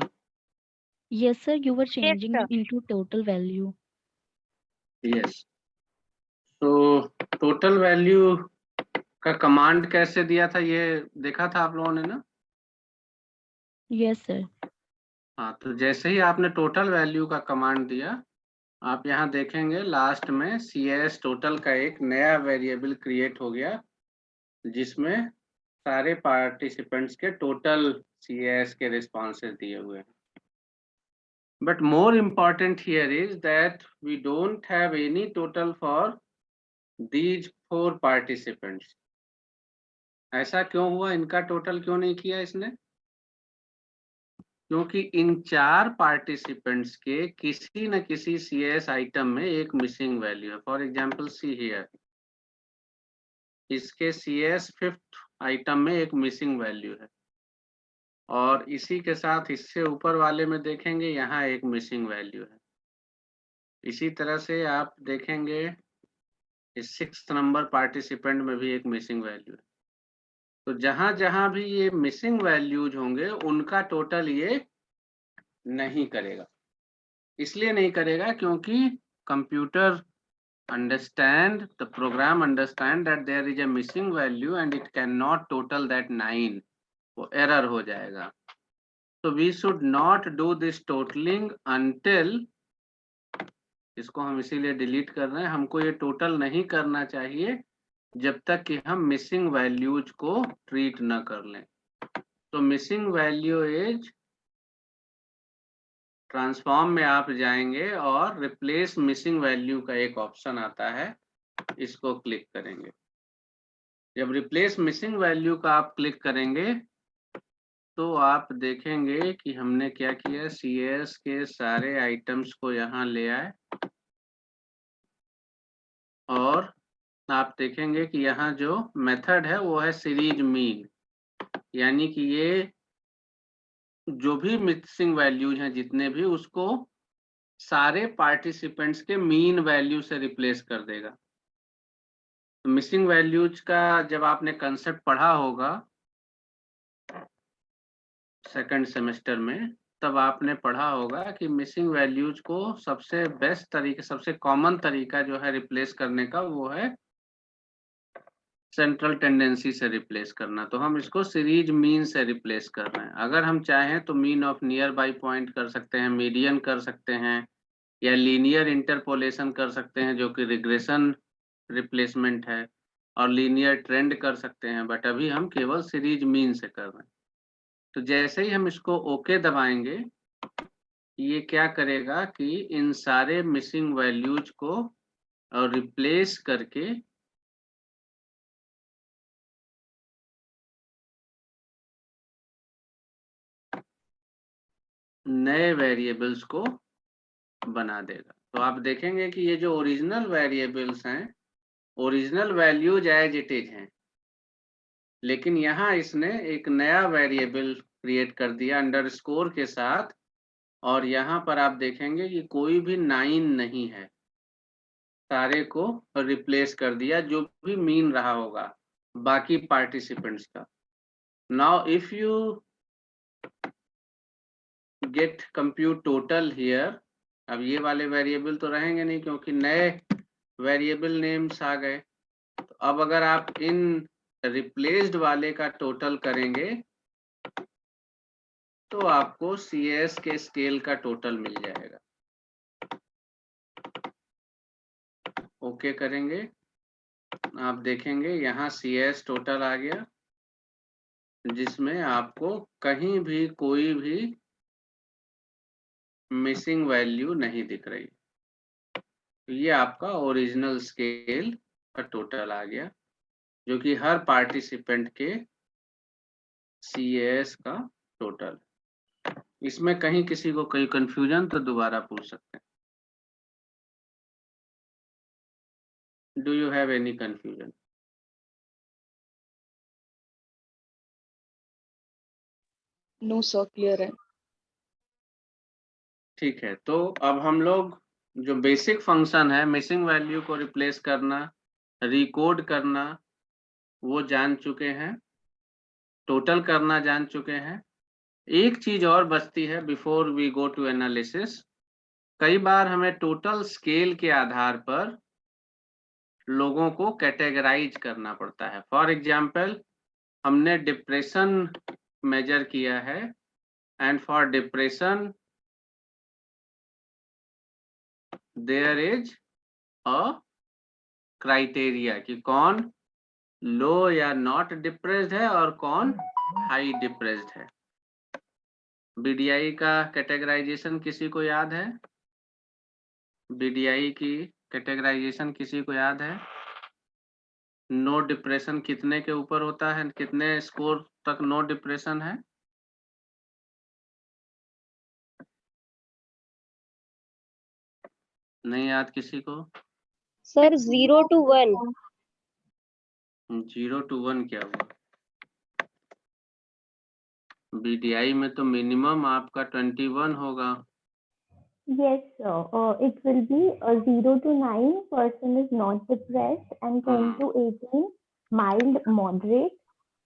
Yes, sir. You were Yes, changing sir. into total value. Yes. तो total value का कमांड कैसे दिया था ये देखा था आप लोगों ने ना? Yes, sir. हाँ, तो जैसे ही आपने टोटल वैल्यू का कमांड दिया, आप यहाँ देखेंगे लास्ट में CS टोटल का एक नया वेरिएबल क्रिएट हो गया, जिसमें सारे पार्टिसिपेंट्स के टोटल CS के रिस्पॉन्सेज दिए हुए हैं. But more important here is that we don't have any total for these 4 participants. ऐसा क्यों हुआ? इनका टोटल क्यों नहीं किया इसने? क्योंकि इन 4 पार्टिसिपेंट्स के किसी न किसी CS आइटम में एक मिसिंग वैल्यू है. फॉर एग्जाम्पल सी हियर, इसके CS 5th आइटम में एक मिसिंग वैल्यू है, और इसी के साथ इससे ऊपर वाले में देखेंगे यहाँ एक मिसिंग वैल्यू है. इसी तरह से आप देखेंगे इस 6th नंबर पार्टिसिपेंट में भी एक मिसिंग वैल्यू है. तो जहां जहां भी ये मिसिंग वैल्यूज होंगे उनका टोटल ये नहीं करेगा. इसलिए नहीं करेगा क्योंकि computer understand, the program understand that there is a missing value and it cannot total that 9. वो error हो जाएगा. So we should not do this totaling until, इसको हम इसीलिए डिलीट कर रहे हैं, हमको ये टोटल नहीं करना चाहिए जब तक कि हम मिसिंग वैल्यूज को ट्रीट न कर लें. तो मिसिंग वैल्यू इज ट्रांसफॉर्म में आप जाएंगे और रिप्लेस मिसिंग वैल्यू का एक ऑप्शन आता है, इसको क्लिक करेंगे. जब रिप्लेस मिसिंग वैल्यू का आप क्लिक करेंगे तो आप देखेंगे कि हमने क्या किया, CS के सारे आइटम्स को यहाँ ले आए और आप देखेंगे कि यहाँ जो मेथड है वो है सीरीज मीन, यानी कि ये जो भी मिसिंग वैल्यूज हैं जितने भी, उसको सारे पार्टिसिपेंट्स के मीन वैल्यू से रिप्लेस कर देगा. तो मिसिंग वैल्यूज का जब आपने कंसेप्ट पढ़ा होगा सेकंड सेमेस्टर में, तब आपने पढ़ा होगा कि मिसिंग वैल्यूज को सबसे बेस्ट तरीके, सबसे कॉमन तरीका जो है रिप्लेस करने का, वो है सेंट्रल टेंडेंसी से रिप्लेस करना. तो हम इसको सीरीज मीन से रिप्लेस कर रहे हैं. अगर हम चाहें तो mean of near by point कर सकते हैं, मीडियन कर सकते हैं, या लीनियर इंटरपोलेशन कर सकते हैं जो कि रिग्रेशन रिप्लेसमेंट है, और लीनियर ट्रेंड कर सकते हैं. बट अभी हम केवल सीरीज मीन से कर रहे हैं. तो जैसे ही हम इसको ओके दबाएंगे, ये क्या करेगा कि इन सारे मिसिंग वैल्यूज को रिप्लेस करके नए वेरिएबल्स को बना देगा. तो आप देखेंगे कि ये जो ओरिजिनल वेरिएबल्स हैं, original values as it is हैं, लेकिन यहाँ इसने एक नया वेरिएबल क्रिएट कर दिया अंडरस्कोर के साथ, और यहाँ पर आप देखेंगे कि कोई भी 9 नहीं है, सारे को रिप्लेस कर दिया जो भी मीन रहा होगा बाकी पार्टिसिपेंट्स का। Now if you get compute total here, अब ये वाले वेरिएबल तो रहेंगे नहीं क्योंकि नए वेरिएबल नेम्स आ गए। तो अब अगर आप इन रिप्लेस्ड वाले का टोटल करेंगे तो आपको CS के स्केल का टोटल मिल जाएगा। ओके करेंगे, आप देखेंगे यहाँ CS टोटल आ गया, जिसमें आपको कहीं भी कोई भी मिसिंग वैल्यू नहीं दिख रही। ये आपका ओरिजिनल स्केल का टोटल आ गया, जो कि हर पार्टिसिपेंट के CS का टोटल। इसमें कहीं किसी को कोई कंफ्यूजन तो दोबारा पूछ सकते हैं। Do you have any confusion? No sir, clear है। ठीक है, तो अब हम लोग जो बेसिक फंक्शन है मिसिंग वैल्यू को रिप्लेस करना, रिकोड करना, वो जान चुके हैं, टोटल करना जान चुके हैं। एक चीज और बचती है before we go to analysis. कई बार हमें टोटल स्केल के आधार पर लोगों को कैटेगराइज करना पड़ता है। फॉर एग्जाम्पल, हमने डिप्रेशन मेजर किया है, and for depression there is a criteria कि कौन लो या नॉट डिप्रेस्ड है और कौन हाई डिप्रेस्ड है। BDI का कैटेगराइजेशन किसी को याद है? BDI की कैटेगराइजेशन किसी को याद है? नो डिप्रेशन कितने के ऊपर होता है, कितने स्कोर तक नो डिप्रेशन है? नहीं याद किसी को? Sir 0 to 1। 0 to 1 क्या हुआ? BDI में तो मिनिमम आपका 21 होगा। Yes, sir. It will be 0 to 9 person is not depressed, and 10 to 18 mild, moderate,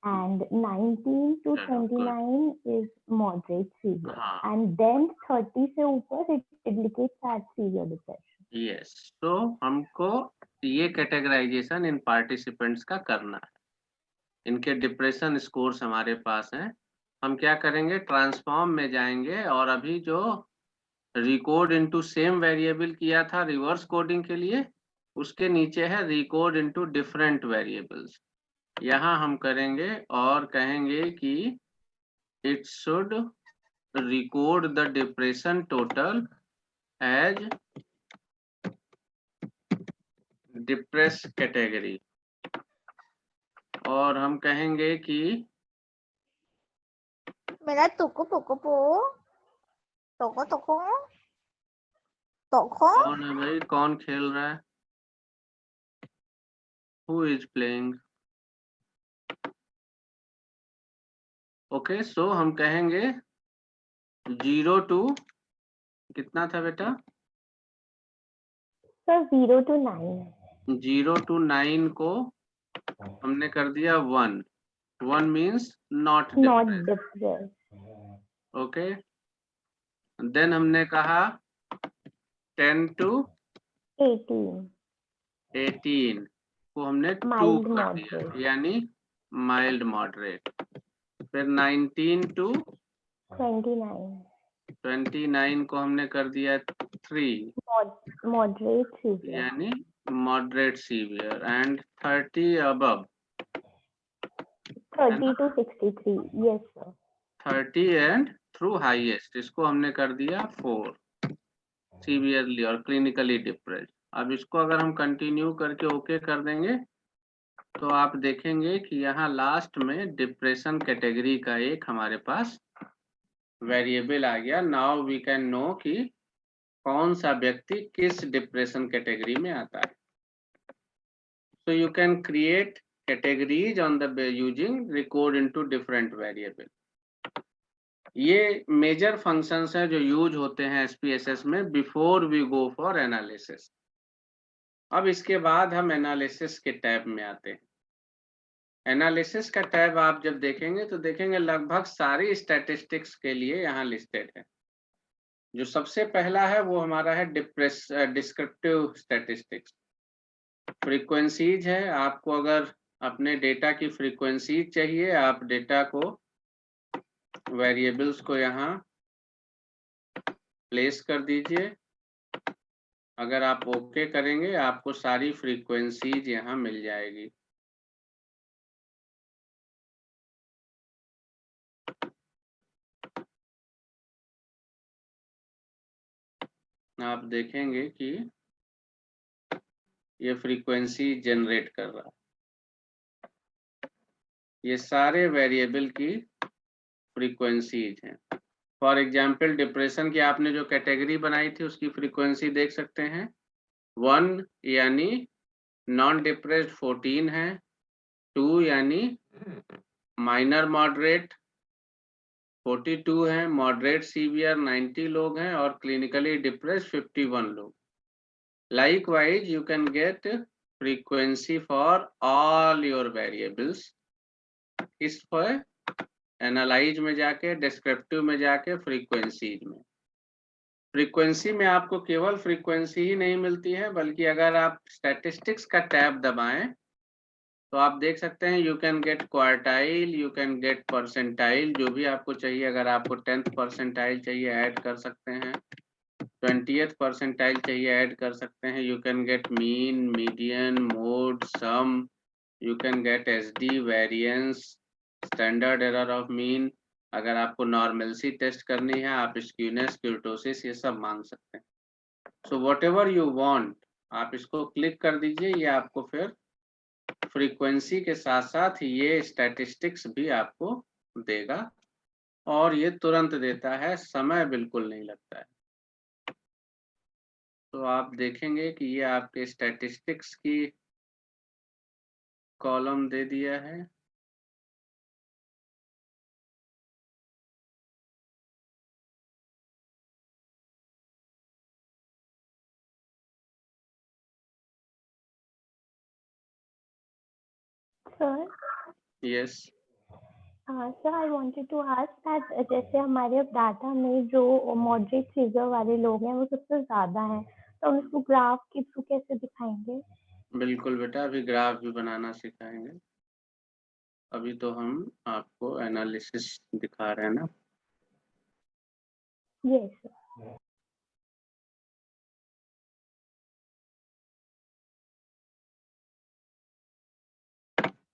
and 19 to चलो, good. 29 is moderate severe, हाँ, and then 30 से ऊपर it indicates as severe depression. Yes. तो हमको ये कैटेगराइजेशन इन पार्टिसिपेंट्स का करना है। इनके डिप्रेशन स्कोर्स हमारे पास हैं। हम क्या करेंगे, ट्रांसफॉर्म में जाएंगे और अभी जो रिकोड इनटू सेम वेरिएबल किया था रिवर्स कोडिंग के लिए, उसके नीचे है रिकोड इनटू डिफरेंट वेरिएबल्स। यहाँ हम करेंगे और कहेंगे कि it should record the depression total as depress category, और हम कहेंगे कि मेरा टोको टोको पो टोको टोको टोको कौन है भाई, कौन खेल रहा है? Who is playing? ओके, सो हम कहेंगे 0 to कितना था बेटा? Sir, 0 to 9. 0 to 9 को हमने कर दिया 1। 1 means not Not depressed. depressed. Okay, then हमने कहा 10 to 18 18 को हमने 2 mild, कर दिया, moderate. यानी माइल्ड मॉडरेट। फिर 19 to 29 29 को हमने कर दिया 3, moderate severe. यानी moderate severe, and 30 above 30 to 63. Yes, sir. 30 and through highest, इसको हमने कर दिया 4, सीवियरली और क्लिनिकली डिप्रेस्ड। अब इसको अगर हम कंटिन्यू करके ओके कर देंगे तो आप देखेंगे कि यहाँ लास्ट में डिप्रेशन कैटेगरी का एक हमारे पास वेरिएबल आ गया। नाउ वी कैन नो कि कौन सा व्यक्ति किस डिप्रेशन कैटेगरी में आता है। So you can create categories on the using record into different variable. ये मेजर फंक्शंस हैं जो यूज होते हैं SPSS में before we go for analysis. अब इसके बाद हम एनालिसिस के टैब में आते हैं। एनालिसिस का टैब आप जब देखेंगे तो देखेंगे लगभग सारी स्टैटिस्टिक्स के लिए यहाँ लिस्टेड है। जो सबसे पहला है वो हमारा है डिस्क्रिप्टिव स्टैटिस्टिक्स। फ्रीक्वेंसीज है, आपको अगर अपने डेटा की फ्रीक्वेंसीज चाहिए, आप डेटा को वेरिएबल्स को यहाँ प्लेस कर दीजिए। अगर आप ओके करेंगे आपको सारी फ्रीक्वेंसीज यहाँ मिल जाएगी। आप देखेंगे कि ये फ्रीक्वेंसी जनरेट कर रहा है। ये सारे वेरिएबल की फ्रीक्वेंसीज हैं। फॉर एग्जाम्पल डिप्रेशन की आपने जो कैटेगरी बनाई थी उसकी फ्रीक्वेंसी देख सकते हैं 1 यानी नॉन डिप्रेस्ड 14 है, 2 यानी माइनर मॉडरेट 42 है, मॉडरेट सीवियर 90 लोग हैं और क्लिनिकली डिप्रेस्ड 51 लोग। Likewise, you can get frequency for all your variables. इस पर एनालाइज में जाके डिस्क्रिप्टिव में जाके फ्रीक्वेंसीज में, फ्रीक्वेंसी में आपको केवल फ्रीक्वेंसी ही नहीं मिलती है बल्कि अगर आप स्टैटिस्टिक्स का टैब दबाएं तो आप देख सकते हैं you can gate quartile, you can gate percentile, जो भी आपको चाहिए। अगर आपको 10th परसेंटाइल चाहिए ऐड कर सकते हैं, 20th परसेंटाइल चाहिए ऐड कर सकते हैं। You can get mean, median, mode, sum, you can get SD, variance, standard error of mean. अगर आपको नॉर्मलसी टेस्ट करनी है आप स्क्यूनेस, कुर्टोसिस ये सब मांग सकते हैं। सो व्हाटएवर यू वांट आप इसको क्लिक कर दीजिए, ये आपको फिर फ्रीक्वेंसी के साथ साथ ये स्टैटिस्टिक्स भी आपको देगा और ये तुरंत देता है, समय बिल्कुल नहीं लगता है। तो आप देखेंगे कि ये आपके स्टैटिस्टिक्स की कॉलम दे दिया है। Sir yes sir I wanted to ask that जैसे हमारे डाटा में जो मॉडरेट सीवियर वाले लोग हैं वो सबसे ज्यादा हैं, तो हम इसको ग्राफ के थ्रू कैसे दिखाएंगे? बिल्कुल बेटा, अभी ग्राफ भी बनाना सिखाएंगे। अभी तो हम आपको एनालिसिस दिखा रहे हैं ना। Yes sir.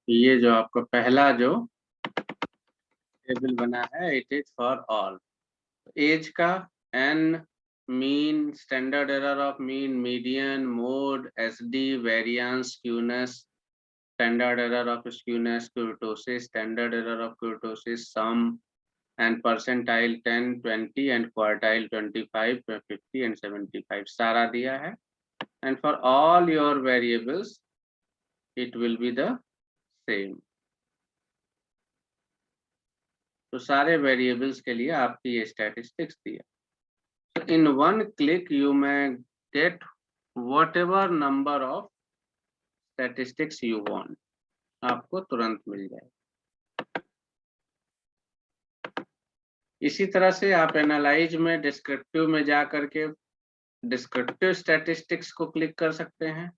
ये जो आपका पहला जो टेबल बना है it is for all. Age का n, mean, standard error of mean, median, mode, SD, variance, skewness, standard error of skewness, kurtosis, standard error of kurtosis, sum and percentile 10, 20 and quartile 25, 50 and 75 सारा दिया है। and for all your variables it will be the same। तो सारे variables के लिए आपकी ये statistics दिया। so in one click you may get whatever number of statistics you want, आपको तुरंत मिल जाए। इसी तरह से आप एनालाइज में डिस्क्रिप्टिव में जा करके डिस्क्रिप्टिव स्टैटिस्टिक्स को क्लिक कर सकते हैं।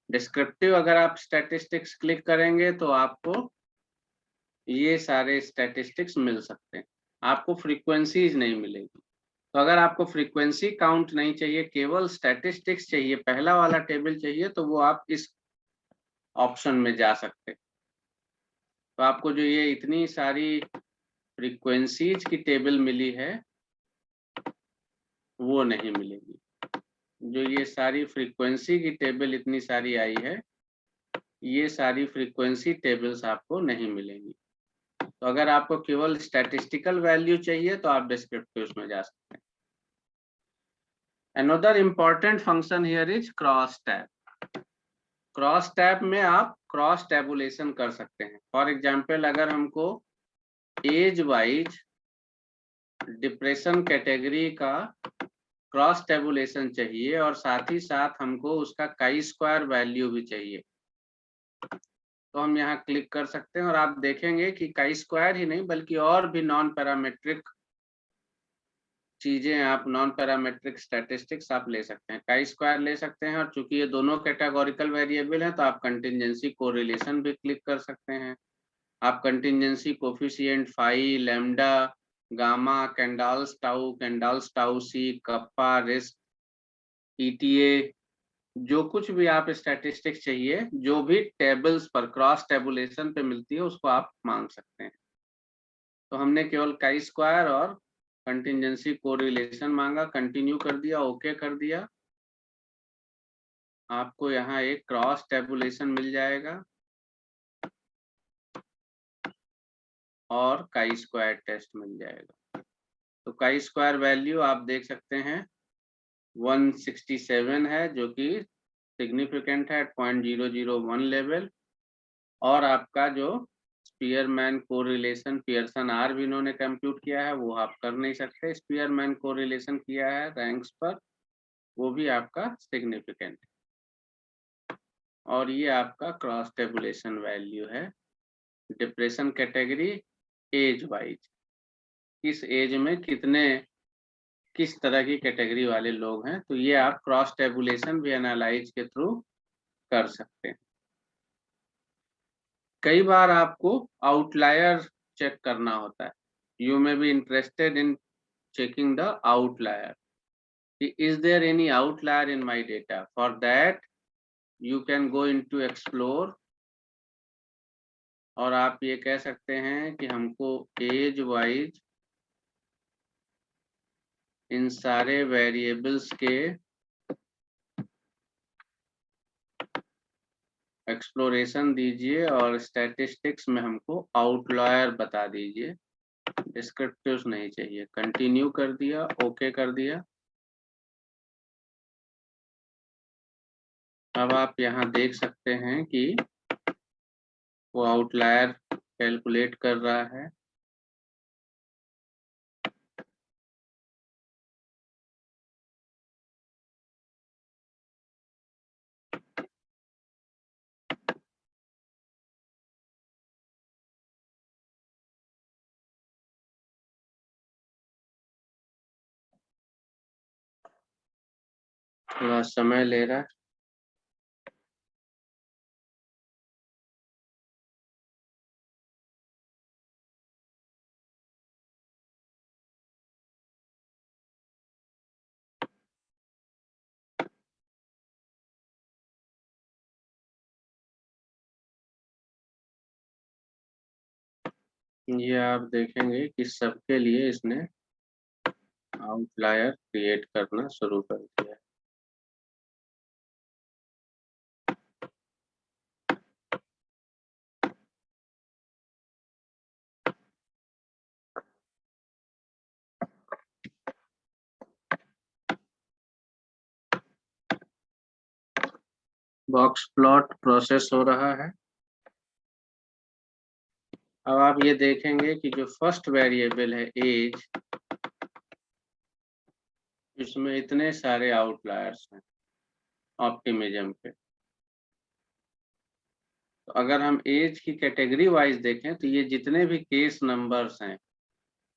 डिस्क्रिप्टिव अगर आप स्टैटिस्टिक्स क्लिक करेंगे तो आपको ये सारे स्टैटिस्टिक्स मिल सकते हैं, आपको फ्रीक्वेंसीज नहीं मिलेगी। तो अगर आपको फ्रीक्वेंसी काउंट नहीं चाहिए, केवल स्टैटिस्टिक्स चाहिए, पहला वाला टेबल चाहिए, तो वो आप इस ऑप्शन में जा सकते हैं। तो आपको जो ये इतनी सारी फ्रीक्वेंसीज की टेबल मिली है वो नहीं मिलेगी। जो ये सारी फ्रीक्वेंसी की टेबल इतनी सारी आई है, ये सारी फ्रीक्वेंसी टेबल्स आपको नहीं मिलेंगी। तो अगर आपको केवल स्टैटिस्टिकल वैल्यू चाहिए तो आप डिस्क्रिप्टिव्स में जा सकते हैं। Another important function here is cross tab। Cross tab में आप क्रॉस टेबुलेशन कर सकते हैं। फॉर एग्जाम्पल अगर हमको एज वाइज डिप्रेशन कैटेगरी का क्रॉस टेबुलेशन चाहिए और साथ ही साथ हमको उसका काई स्क्वायर वैल्यू भी चाहिए, तो हम यहाँ क्लिक कर सकते हैं और आप देखेंगे कि काई स्क्वायर ही नहीं बल्कि और भी नॉन पैरामेट्रिक चीजें, आप नॉन पैरामेट्रिक स्टैटिस्टिक्स आप ले सकते हैं, काई स्क्वायर ले सकते हैं। और चूंकि ये दोनों कैटेगोरिकल वेरिएबल हैं तो आप कंटिजेंसी कोरिलेशन भी क्लिक कर सकते हैं। आप contingency coefficient, phi, lambda, gamma, Kendall's tau C, kappa, risk, eta, जो कुछ भी आप स्टैटिस्टिक्स चाहिए, जो भी टेबल्स पर क्रॉस टेबुलेशन पे मिलती है उसको आप मांग सकते हैं। तो हमने केवल काई स्क्वायर और कंटिजेंसी कोरिलेशन मांगा, कंटिन्यू कर दिया, ओके कर दिया, आपको यहाँ एक क्रॉस टेबुलेशन मिल जाएगा और काई स्क्वायर टेस्ट मिल जाएगा। तो काई स्क्वायर वैल्यू आप देख सकते हैं 167 है, जो कि सिग्निफिकेंट है 0.001 लेवल। और आपका जो स्पीयरमैन कोरिलेशन पियर्सन आर भी इन्होंने कंप्यूट किया है, वो आप कर नहीं सकते। स्पीयरमैन कोरिलेशन किया है रैंक्स पर, वो भी आपका सिग्निफिकेंट है। और ये आपका क्रॉस टेबुलेशन वैल्यू है डिप्रेशन कैटेगरी एज वाइज, किस एज में किस तरह की कैटेगरी वाले लोग हैं। तो ये आप क्रॉस टेबुलेशन भी एनालाइज के थ्रू कर सकते हैं। कई बार आपको आउटलायर चेक करना होता है। You may be interested in checking the outlier. Is there any outlier in my data? For that you can go into explore और आप ये कह सकते हैं कि हमको एज वाइज इन सारे वेरिएबल्स के एक्सप्लोरेशन दीजिए और स्टैटिस्टिक्स में हमको आउटलायर बता दीजिए, डिस्क्रिप्टिव्स नहीं चाहिए। कंटिन्यू कर दिया, ओके कर दिया। अब आप यहाँ देख सकते हैं कि वो आउटलायर कैलकुलेट कर रहा है। थोड़ा समय ले रहा है। ये आप देखेंगे कि सबके लिए इसने आउटलायर क्रिएट करना शुरू कर दिया। बॉक्स प्लॉट प्रोसेस हो रहा है। अब आप ये देखेंगे कि जो फर्स्ट वेरिएबल है एज, इसमें इतने सारे आउटलायर्स हैं ऑप्टिमिज्म के। तो अगर हम एज की कैटेगरी वाइज देखें तो ये जितने भी केस नंबर्स हैं,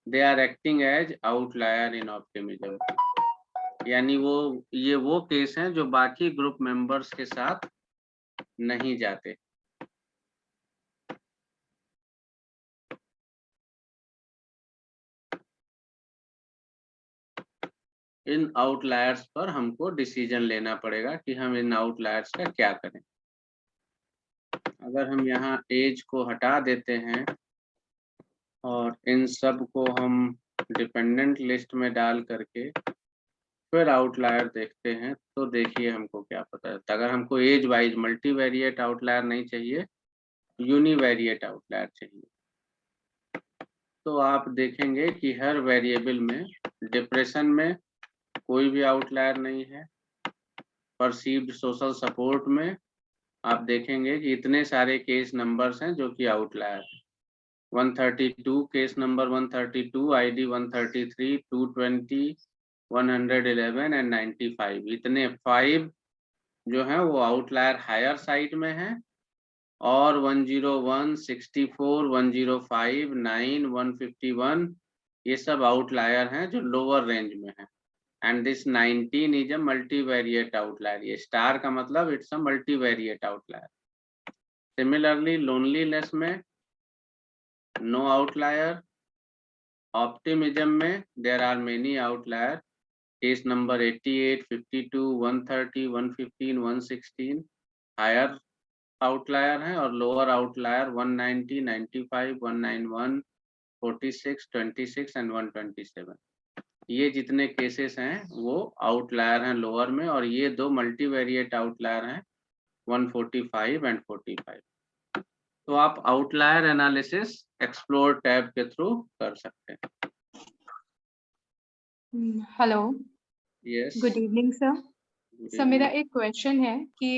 they are acting as outlier in optimism. यानी ये वो केस हैं जो बाकी ग्रुप मेंबर्स के साथ नहीं जाते। इन आउटलायर्स पर हमको डिसीजन लेना पड़ेगा कि हम इन आउटलायर्स का क्या करें। अगर हम यहाँ एज को हटा देते हैं और इन सब को हम डिपेंडेंट लिस्ट में डाल करके फिर आउटलायर देखते हैं, तो देखिए हमको क्या पता है। अगर हमको एज वाइज मल्टीवेरिएट आउटलायर नहीं चाहिए, यूनिवेरिएट आउटलायर चाहिए, तो आप देखेंगे कि हर वेरिएबल में डिप्रेशन में कोई भी आउटलायर नहीं है, परसीव्ड सोशल सपोर्ट में आप देखेंगे कि इतने सारे केस नंबर्स हैं जो कि आउटलायर है। 132 केस नंबर 132, आईडी 133, 220, 111 एंड 95, इतने 5 जो हैं वो आउटलायर हायर साइड में हैं, और 101, 64, 105, 9, 151 ये सब आउटलायर हैं जो लोअर रेंज में हैं। And this 19 is a multivariate outlier. ये स्टार का मतलब it's a multivariate outlier. Similarly loneliness में नो आउटलायर। ऑप्टिमिज्म में there are many outlier. Case number 88, 52, 130, 115, 116 higher outlier हैं, और लोअर आउटलायर 190, 95, 191, 46, 26 एंड 127। ये जितने केसेस हैं वो आउटलायर हैं लोअर में, और ये दो मल्टीवेरिएट आउटलायर हैं 145 एंड 45। तो आप आउटलायर एनालिसिस एक्सप्लोर टैब के थ्रू कर सकते हैं। Hello, yes, good evening sir. Sir मेरा एक क्वेश्चन है कि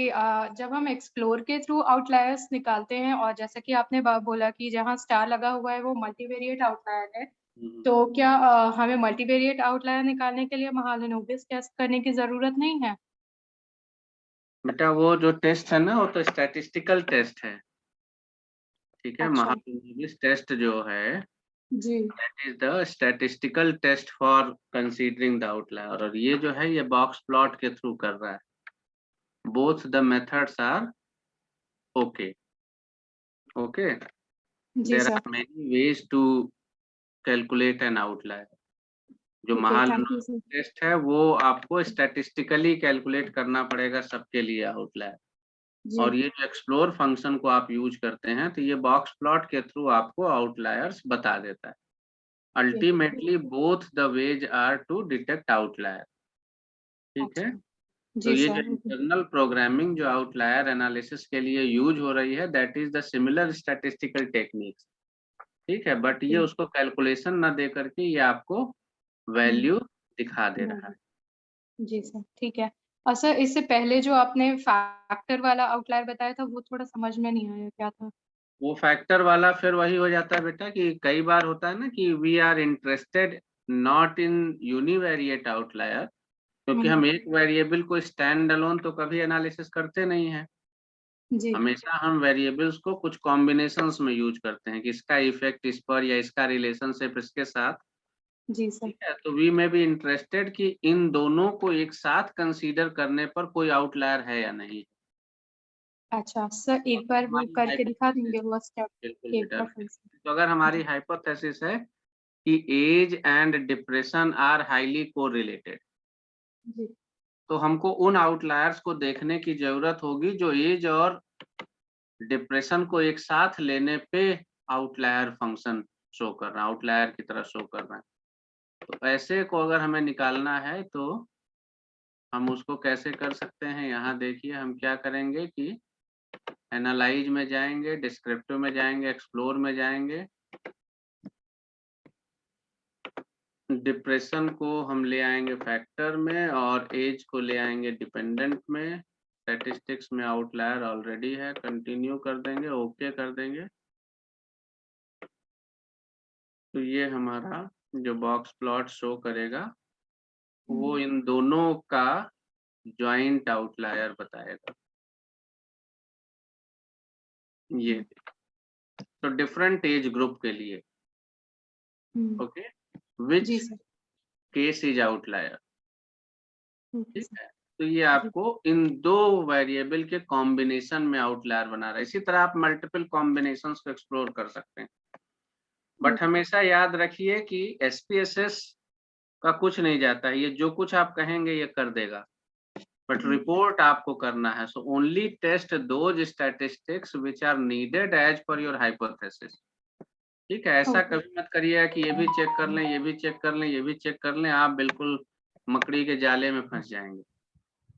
जब हम एक्सप्लोर के थ्रू आउटलायर्स निकालते हैं, और जैसा कि आपने बोला कि जहाँ स्टार लगा हुआ है वो मल्टीवेरिएट आउटलायर है, तो क्या हमें मल्टीवेरिएट आउटलायर निकालने के लिए महालनोबिस टेस्ट करने की जरूरत नहीं है? बेटा वो जो टेस्ट है ना वो तो स्टैटिस्टिकल टेस्ट है, ठीक है। अच्छा। महालनोबिस टेस्ट जो है जी। that is the statistical test for considering the outlier, और ये जो है ये बॉक्स प्लॉट के थ्रू कर रहा है। both the methods are okay. जी There सर। are many ways to calculate an outlier. जो ठीक है, thank you Mahalanobis sir. Test है वो आपको स्टैटिस्टिकली कैलकुलेट करना पड़ेगा सबके लिए आउटलायर, जी। और ये जो एक्सप्लोर फंक्शन को आप यूज करते हैं तो ये बॉक्स प्लॉट के थ्रू आपको आउटलायर्स बता देता है। Ultimately both the ways are to detect outlier, ठीक है। अच्छा। तो जी ये जो सर। इंटरनल प्रोग्रामिंग जो आउटलायर एनालिसिस के लिए यूज हो रही है that is the similar statistical techniques, ठीक है। बट ये उसको कैलकुलेशन ना दे करके ये आपको वैल्यू दिखा दे रहा है। जी सर, ठीक है। और सर इससे पहले जो आपने फैक्टर वाला आउटलायर बताया था वो थोड़ा समझ में नहीं आया, क्या था? वो फैक्टर वाला फिर वही हो जाता है बेटा कि कई बार होता है ना कि we are interested not in univariate outlier, क्योंकि हम एक वेरिएबल को स्टैंड अलोन तो कभी एनालिसिस करते नहीं है। जी। हमेशा हम वेरिएबल्स को कुछ कॉम्बिनेशंस में यूज करते हैं कि इसका इफेक्ट इस पर या इसका रिलेशनशिप इसके साथ, जी सर। ठीक है। तो वी में बी इंटरेस्टेड कि इन दोनों को एक साथ कंसीडर करने पर कोई आउटलायर है या नहीं। अच्छा सर, एक बार वो हमारी करके दिखा hypothesis- देंगे वो स्टेप बिल्कुल एक बेटा, बार फिर से? तो अगर हमारी हाइपोथेसिस है कि age and depression are highly correlated, जी। तो हमको उन आउटलायर्स को देखने की जरूरत होगी जो एज और डिप्रेशन को एक साथ लेने पे आउटलायर फंक्शन शो कर रहा है, आउटलायर की तरह शो कर रहा है। तो ऐसे को अगर हमें निकालना है तो हम उसको कैसे कर सकते हैं, यहाँ देखिए हम क्या करेंगे कि एनालाइज में जाएंगे, डिस्क्रिप्टिव में जाएंगे, एक्सप्लोर में जाएंगे। डिप्रेशन को हम ले आएंगे फैक्टर में और एज को ले आएंगे डिपेंडेंट में। स्टैटिस्टिक्स में आउटलायर ऑलरेडी है, कंटिन्यू कर देंगे, ओके कर देंगे। तो ये हमारा जो बॉक्स प्लॉट शो करेगा वो इन दोनों का जॉइंट आउटलायर बताएगा। ये तो डिफरेंट एज ग्रुप के लिए, ओके, विच जी sir. Case is outlier, okay ठीक सर। है। तो ये आपको इन दो वेरिएबल के कॉम्बिनेशन में आउटलायर बना रहा है। इसी तरह आप मल्टीपल कॉम्बिनेशंस को एक्सप्लोर कर सकते हैं, बट हमेशा याद रखिए कि SPSS का कुछ नहीं जाता है, ये जो कुछ आप कहेंगे ये कर देगा, बट रिपोर्ट आपको करना है। So only test those statistics which are needed as per your hypothesis, ठीक है। ऐसा कभी मत करिए कि ये भी चेक कर लें, ये भी चेक कर लें, ये भी चेक कर लें, आप बिल्कुल मकड़ी के जाले में फंस जाएंगे।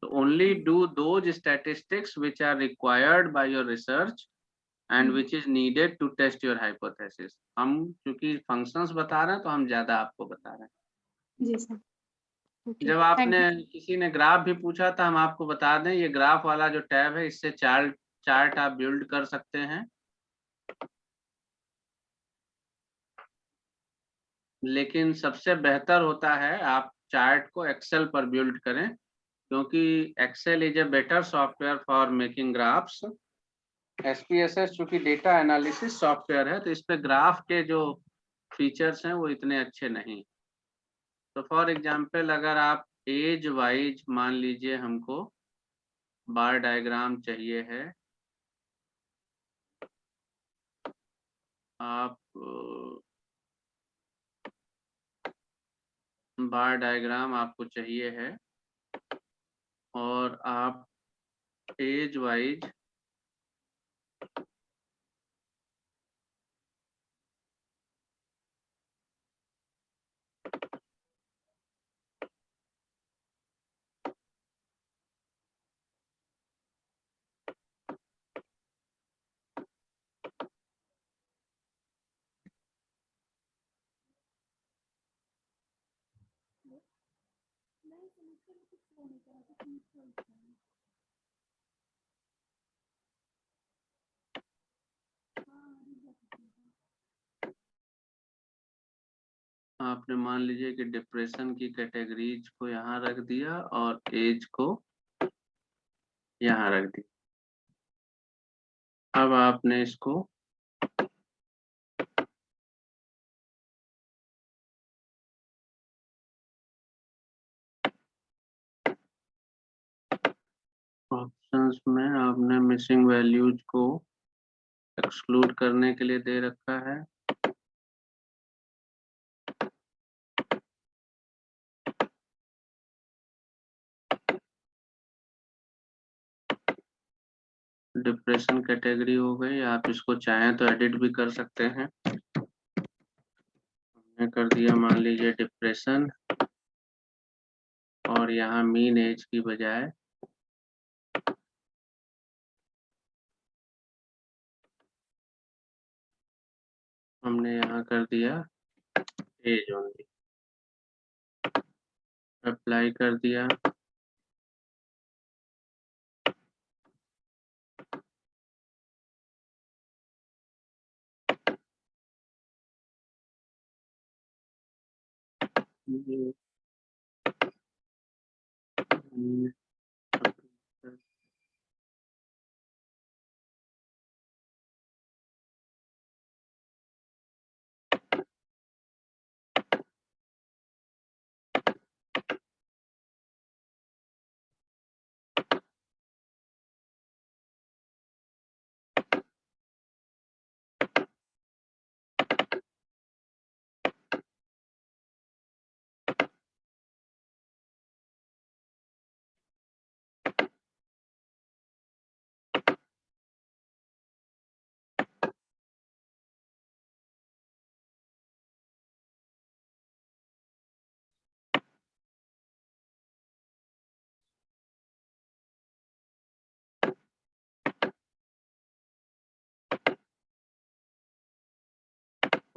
तो only do those statistics which are required by your research and which is needed to test your hypothesis. हम क्योंकि फंक्शंस बता रहे हैं तो हम ज्यादा आपको बता रहे हैं। जी सर। ओके, जब थैंक आपने यू। किसी ने ग्राफ भी पूछा था, हम आपको बता दें ये ग्राफ वाला जो टैब है इससे चार्ट चार्ट आप बिल्ड कर सकते हैं, लेकिन सबसे बेहतर होता है आप चार्ट को एक्सेल पर बिल्ड करें, क्योंकि excel is a better software for making graphs. SPSS चूंकि डेटा एनालिसिस सॉफ्टवेयर है, तो इस पे ग्राफ के जो फीचर्स हैं वो इतने अच्छे नहीं। तो फॉर एग्जांपल अगर आप एज वाइज मान लीजिए हमको बार डायग्राम चाहिए है, आप बार डायग्राम आपको चाहिए है और आप एज वाइज आपने मान लीजिए कि डिप्रेशन की कैटेगरीज को यहाँ रख दिया और एज को यहाँ रख दिया। अब आपने इसको ऑप्शंस में आपने मिसिंग वैल्यूज को एक्सक्लूड करने के लिए दे रखा है। डिप्रेशन कैटेगरी हो गई, आप इसको चाहें तो एडिट भी कर सकते हैं। हमने कर दिया मान लीजिए डिप्रेशन, और यहाँ मीन एज की बजाय हमने यहाँ कर दिया एज ओनली। अप्लाई कर दिया।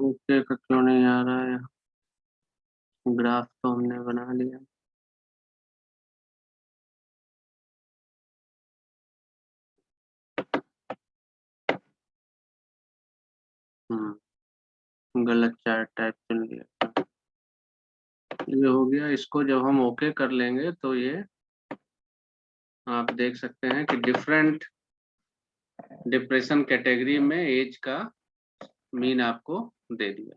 ओके का क्यों नहीं आ रहा है? ग्राफ तो हमने बना लिया। गलत चार्ट टाइप चुन लिया। ये हो गया। इसको जब हम ओके कर लेंगे तो ये आप देख सकते हैं कि डिफरेंट डिप्रेशन कैटेगरी में एज का मीन आपको दे दिया।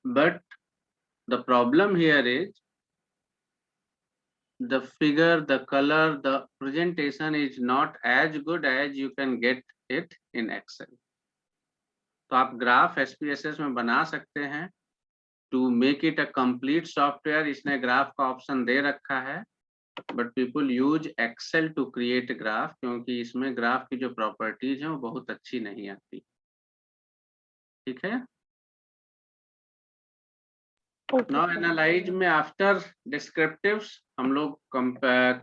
But the problem here is the figure, the color, the presentation is not as good as you can get it in Excel. तो आप ग्राफ SPSS में बना सकते हैं। To make it a complete software, इसने graph का option दे रखा है, but people use Excel to create graph, क्योंकि इसमें ग्राफ की जो प्रॉपर्टीज हैं वो बहुत अच्छी नहीं आती। ठीक है। Now analyze में आफ्टर डिस्क्रिप्टिव्स हम लोग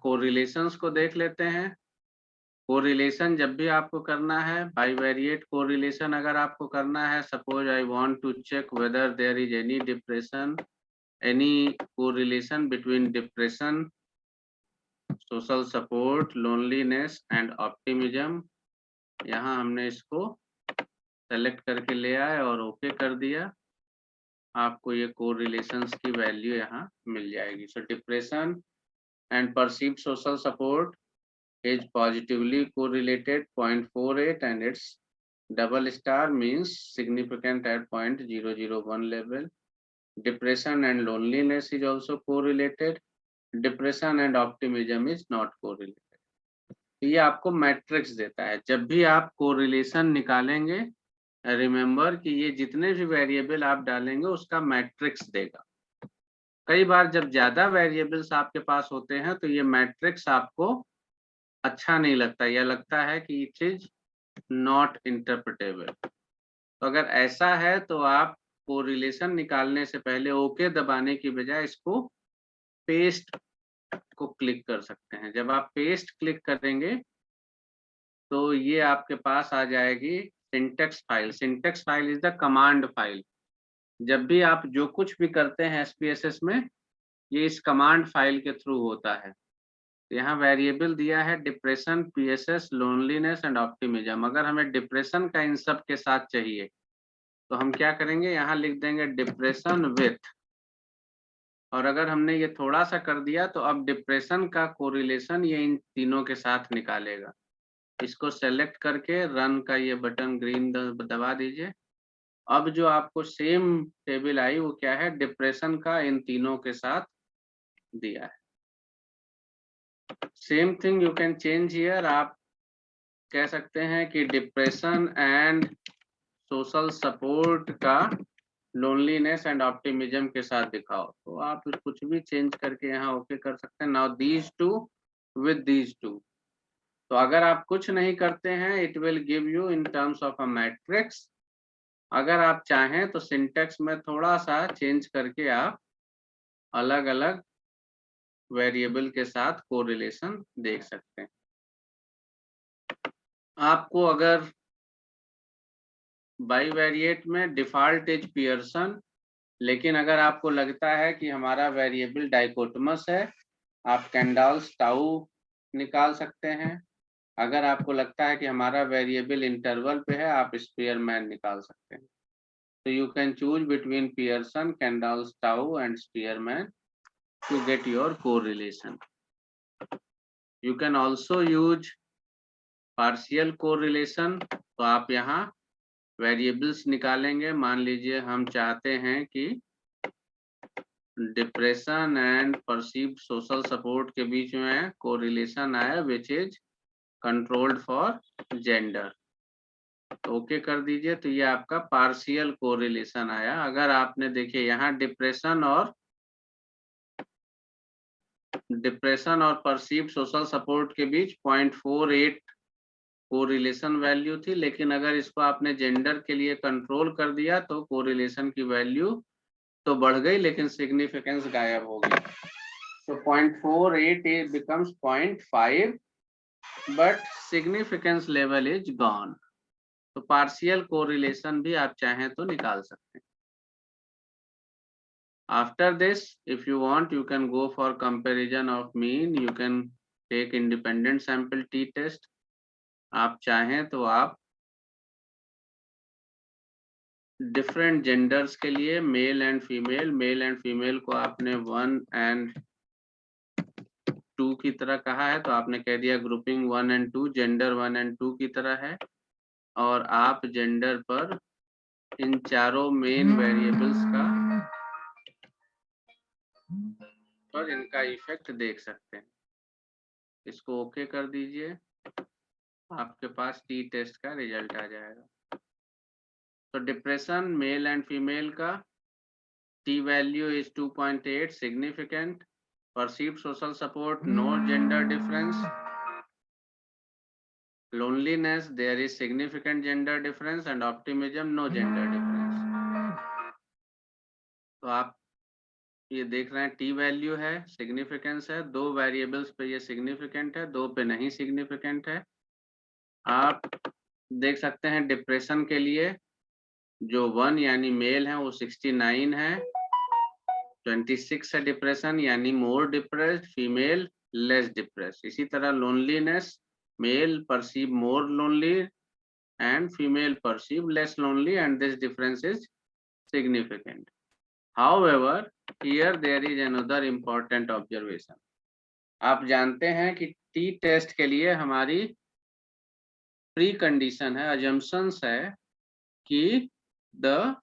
कोरिलेशंस को देख लेते हैं। कोरिलेशन जब भी आपको करना है, बाइवेरिएट कोरिलेशन अगर आपको करना है, suppose I want to check whether there is any depression, any correlation between depression social support, loneliness and optimism. यहाँ हमने इसको सेलेक्ट करके ले आए और ओके कर दिया। आपको ये कोरिलेशंस की वैल्यू यहाँ मिल जाएगी। सो depression and perceived social support is positively correlated 0.48 and its double star means significant at 0.001 level. Depression and loneliness is also correlated. Depression and optimism is not correlated. ये आपको matrix देता है। जब भी आप कोरिलेशन निकालेंगे, रिमेंबर कि ये जितने भी वेरिएबल आप डालेंगे उसका मैट्रिक्स देगा। कई बार जब ज्यादा वेरिएबल्स आपके पास होते हैं तो ये मैट्रिक्स आपको अच्छा नहीं लगता, या लगता है कि इट इज नॉट इंटरप्रेटेबल। तो अगर ऐसा है तो आप कोरिलेशन निकालने से पहले ओके दबाने की बजाय इसको पेस्ट को क्लिक कर सकते हैं। जब आप पेस्ट क्लिक करेंगे तो ये आपके पास आ जाएगी syntax file. Syntax file is the command file. जब भी आप जो कुछ भी करते हैं SPSS में, ये इस कमांड फाइल के थ्रू होता है। यहाँ वेरिएबल दिया है depression, PSS, loneliness and optimism. अगर हमें डिप्रेशन का इन सब के साथ चाहिए तो हम क्या करेंगे, यहाँ लिख देंगे डिप्रेशन विथ, और अगर हमने ये थोड़ा सा कर दिया तो अब डिप्रेशन का कोरिलेशन ये इन तीनों के साथ निकालेगा। इसको सेलेक्ट करके रन का ये बटन ग्रीन दबा दीजिए। अब जो आपको सेम टेबल आई वो क्या है, डिप्रेशन का इन तीनों के साथ दिया है। Same thing you can change here. आप कह सकते हैं कि डिप्रेशन एंड सोशल सपोर्ट का लोनलीनेस एंड ऑप्टिमिज्म के साथ दिखाओ, तो आप कुछ भी चेंज करके यहाँ ओके कर सकते हैं। Now these two with these two. तो अगर आप कुछ नहीं करते हैं it will give you in terms of a matrix. अगर आप चाहें तो सिंटेक्स में थोड़ा सा चेंज करके आप अलग अलग वेरिएबल के साथ कोरिलेशन देख सकते हैं। आपको अगर बाईवेरिएट में डिफॉल्ट इज पियर्सन, लेकिन अगर आपको लगता है कि हमारा वेरिएबल डाइकोटमस है, आप कैंडल्स टाउ निकाल सकते हैं। अगर आपको लगता है कि हमारा वेरिएबल इंटरवल पे है, आप स्पीयरमैन निकाल सकते हैं। तो you can choose between Pearson, candles tau and Spearman to get your correlation. You can also use partial correlation। तो आप यहाँ वेरिएबल्स निकालेंगे। मान लीजिए हम चाहते हैं कि depression and perceived social support के बीच में कोरिलेशन आया which is controlled for gender. Okay कर दीजिए, तो ये आपका पार्शियल कोरिलेशन आया। अगर आपने देखिए यहाँ डिप्रेशन और परसीव्ड सोशल सपोर्ट के बीच 0.48 कोरिलेशन वैल्यू थी, लेकिन अगर इसको आपने जेंडर के लिए कंट्रोल कर दिया तो कोरिलेशन की वैल्यू तो बढ़ गई लेकिन सिग्निफिकेंस गायब हो गई। So 0.48 becomes 0.5 but significance level is gone। तो पार्शियल कोरिलेशन भी आप चाहें तो निकाल सकते हैं। After this, if you want, you can go for comparison of mean. You can take independent sample t-test। आप चाहें तो आप डिफरेंट जेंडर्स के लिए मेल एंड फीमेल को आपने 1 and 2 की तरह कहा है, तो आपने कह दिया ग्रुपिंग 1 and 2, जेंडर 1 and 2 की तरह है, और आप जेंडर पर इन चारों मेन वेरिएबल्स का पर इनका इफेक्ट देख सकते हैं। इसको ओके कर दीजिए, आपके पास टी टेस्ट का रिजल्ट आ जाएगा। तो डिप्रेशन मेल एंड फीमेल का T value is 2.8 significant. Perceived social support no gender difference. Loneliness there is significant gender difference and optimism no gender difference. तो आप ये देख रहे हैं टी वैल्यू है, सिग्निफिकेंस है, 2 वेरिएबल्स पे ये सिग्निफिकेंट है, 2 पे नहीं सिग्निफिकेंट है। आप देख सकते हैं डिप्रेशन के लिए जो 1 यानी मेल है वो 69 है, 26 है डिप्रेशन यानी मोर डिप्रेस्ड। Female less depressed. इसी तरह loneliness, male perceive more lonely and female perceive less lonely, and this difference is significant. However, here there is another important observation. आप जानते हैं कि टी टेस्ट के लिए हमारी प्री कंडीशन है, assumptions है कि the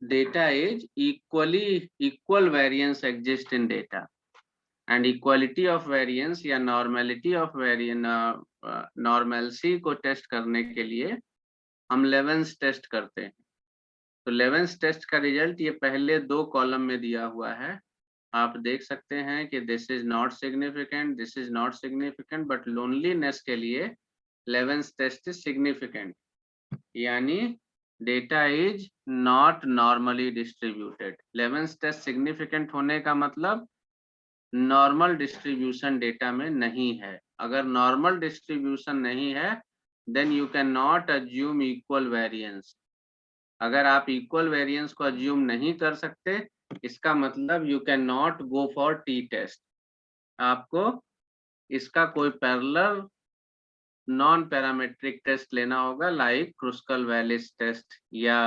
data is equal variance exists in data, and equality of variance या normality of variance normalcy को टेस्ट करने के लिए हम लेवेंस टेस्ट करते हैं। तो लेवेंस टेस्ट का रिजल्ट ये पहले 2 कॉलम में दिया हुआ है, आप देख सकते हैं कि this is not significant, this is not significant, but loneliness के लिए लेवेंस टेस्ट इज सिग्निफिकेंट, यानी data is not normally distributed. Levene's test significant होने का मतलब नॉर्मल डिस्ट्रीब्यूशन डेटा में नहीं है। अगर नॉर्मल डिस्ट्रीब्यूशन नहीं है then you can not assume equal variance. अगर आप इक्वल वेरिएंस को अज्यूम नहीं कर सकते, इसका मतलब you can not go for T test. आपको इसका कोई पैरेलल नॉन पैरामेट्रिक टेस्ट लेना होगा, लाइक क्रुस्कल वैलिस टेस्ट या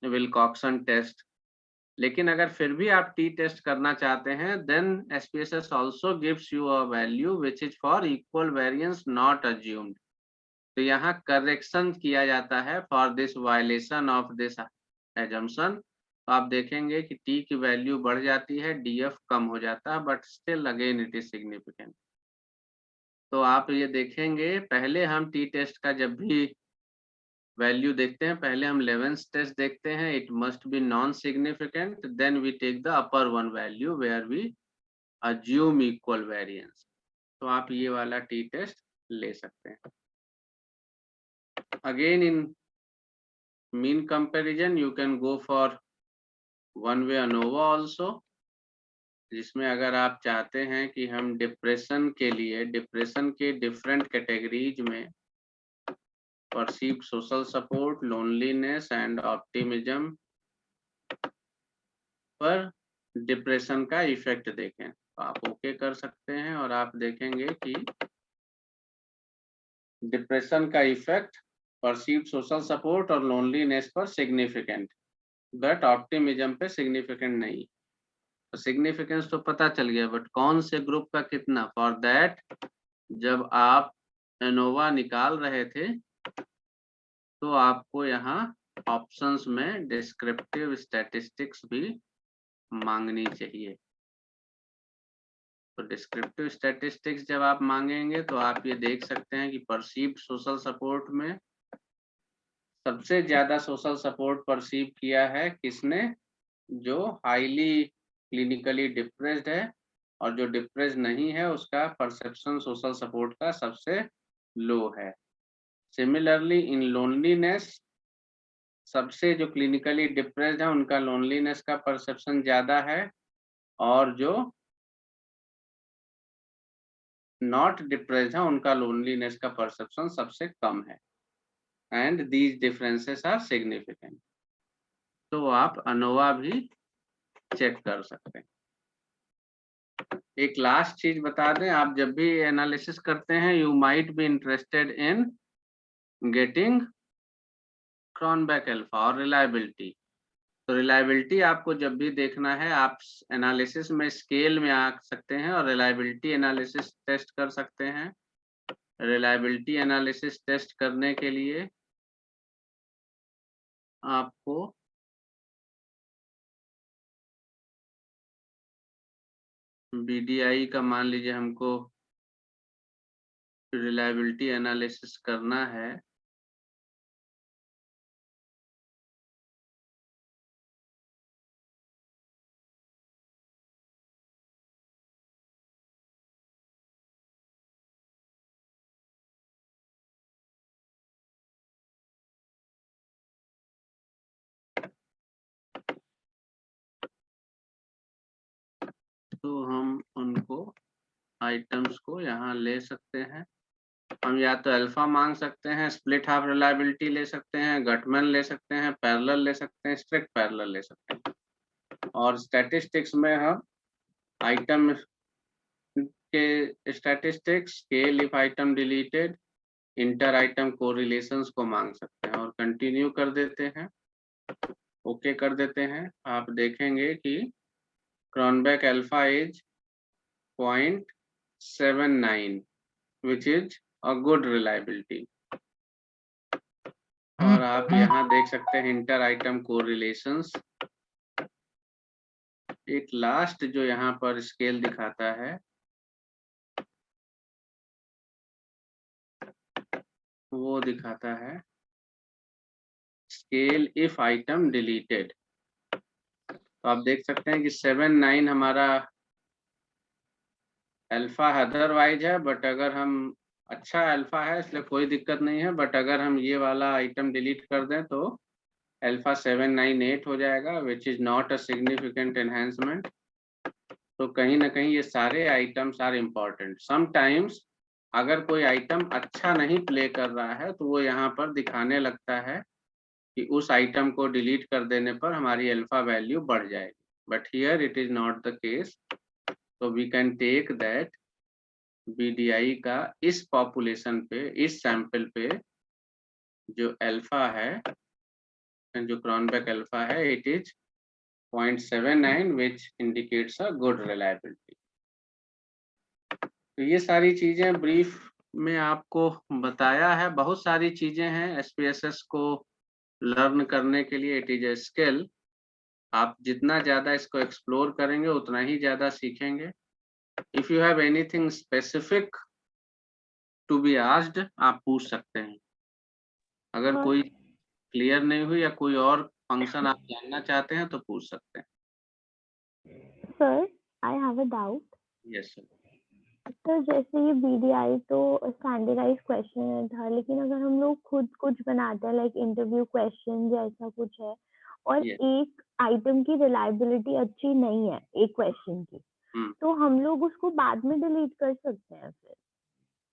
विल्कॉक्सन टेस्ट। लेकिन अगर फिर भी आप टी टेस्ट करना चाहते हैं then SPSS also gives you a value which is for equal variance not assumed। तो यहाँ करेक्शन किया जाता है for this violation of this assumption। तो आप देखेंगे कि टी की वैल्यू बढ़ जाती है, DF कम हो जाता है, but still again it is significant. तो आप ये देखेंगे, पहले हम टी टेस्ट का जब भी वैल्यू देखते हैं, पहले हम लेवेंस टेस्ट देखते हैं, it must be non significant, then we take the upper one value where we assume equal variance. तो आप ये वाला टी टेस्ट ले सकते हैं। Again in mean comparison you can go for one way ANOVA also, जिसमें अगर आप चाहते हैं कि हम डिप्रेशन के लिए डिप्रेशन के डिफरेंट कैटेगरीज में perceived social support, loneliness and optimism पर डिप्रेशन का इफेक्ट देखें, तो आप ओके कर सकते हैं और आप देखेंगे कि डिप्रेशन का इफेक्ट परसीव्ड सोशल सपोर्ट और लोनलीनेस पर सिग्निफिकेंट, बट ऑप्टिमिज्म पे सिग्निफिकेंट नहीं। तो सिग्निफिकेंस तो पता चल गया, बट कौन से ग्रुप का कितना, फॉर दैट जब आप एनोवा निकाल रहे थे तो आपको यहाँ ऑप्शंस में डिस्क्रिप्टिव स्टैटिस्टिक्स भी मांगनी चाहिए। तो डिस्क्रिप्टिव स्टैटिस्टिक्स जब आप मांगेंगे तो आप ये देख सकते हैं कि परसीव्ड सोशल सपोर्ट में सबसे ज्यादा सोशल सपोर्ट परसीव किया है किसने, जो हाईली क्लिनिकली डिप्रेस्ड है, और जो डिप्रेस्ड नहीं है उसका परसेप्शन सोशल सपोर्ट का सबसे लो है। सिमिलरली इन लोनलीनेस, सबसे जो क्लिनिकली डिप्रेस्ड है उनका लोनलीनेस का परसेप्शन ज्यादा है, और जो नॉट डिप्रेस्ड है उनका लोनलीनेस का परसेप्शन सबसे कम है, and these differences are significant. तो आप अनोवा भी चेक कर सकते हैं। एक लास्ट चीज बता दें, आप जब भी एनालिसिस करते हैं you might be interested in getting Cronbach alpha और रिलायबिलिटी। तो रिलायबिलिटी आपको जब भी देखना है आप एनालिसिस में स्केल में आ सकते हैं और रिलायबिलिटी एनालिसिस टेस्ट कर सकते हैं। रिलायबिलिटी एनालिसिस टेस्ट करने के लिए आपको BDI का मान लीजिए हमको रिलायबिलिटी एनालिसिस करना है, तो हम उनको आइटम्स को यहाँ ले सकते हैं। हम या तो अल्फा मांग सकते हैं, स्प्लिट हाफ रिलायबिलिटी ले सकते हैं, गटमैन ले सकते हैं, पैरेलल ले सकते हैं, स्ट्रिक्ट पैरेलल ले सकते हैं, और स्टैटिस्टिक्स में हम आइटम के statistics, scale if item deleted, inter item correlations को मांग सकते हैं और कंटिन्यू कर देते हैं, ओके कर देते हैं। आप देखेंगे कि Cronbach alpha is 0.79 which is a good reliability. और आप यहाँ देख सकते हैं इंटर आइटम कोरिलेशंस। एक लास्ट जो यहाँ पर स्केल दिखाता है वो दिखाता है स्केल इफ आइटम डिलीटेड। तो आप देख सकते हैं कि 7.9 हमारा अल्फा अदरवाइज है, बट अगर हम अच्छा अल्फा है इसलिए कोई दिक्कत नहीं है, बट अगर हम ये वाला आइटम डिलीट कर दें तो अल्फा 798 हो जाएगा which is not a significant enhancement. तो कहीं ना कहीं ये सारे आइटम्स आर इम्पॉर्टेंट। समटाइम्स अगर कोई आइटम अच्छा नहीं प्ले कर रहा है तो वो यहाँ पर दिखाने लगता है कि उस आइटम को डिलीट कर देने पर हमारी अल्फा वैल्यू बढ़ जाएगी, but here it is not the case. तो we can take that BDI का इस पॉपुलेशन पे, इस सैंपल पे जो अल्फा है, जो क्रॉनबेक अल्फा है, it is 0.79 which indicates a good reliability. तो ये सारी चीजें ब्रीफ में आपको बताया है। बहुत सारी चीजें हैं SPSS को लर्न करने के लिए, इट इज ए स्किल। आप जितना ज्यादा इसको एक्सप्लोर करेंगे उतना ही ज्यादा सीखेंगे। If you have anything specific to be asked, आप पूछ सकते हैं। अगर हाँ। कोई क्लियर नहीं हुई या कोई और फंक्शन आप जानना चाहते हैं तो पूछ सकते हैं। Sir I have a doubt. Yes sir. Sir जैसे ये BDI तो स्टैंडर्डाइज क्वेश्चन था, लेकिन अगर हम लोग खुद कुछ बनाते हैं लाइक इंटरव्यू क्वेश्चन जैसा कुछ है और Yes. एक आइटम की रिलायबिलिटी अच्छी नहीं है एक क्वेश्चन की, हम्म। तो हम लोग उसको बाद में डिलीट कर सकते हैं फिर?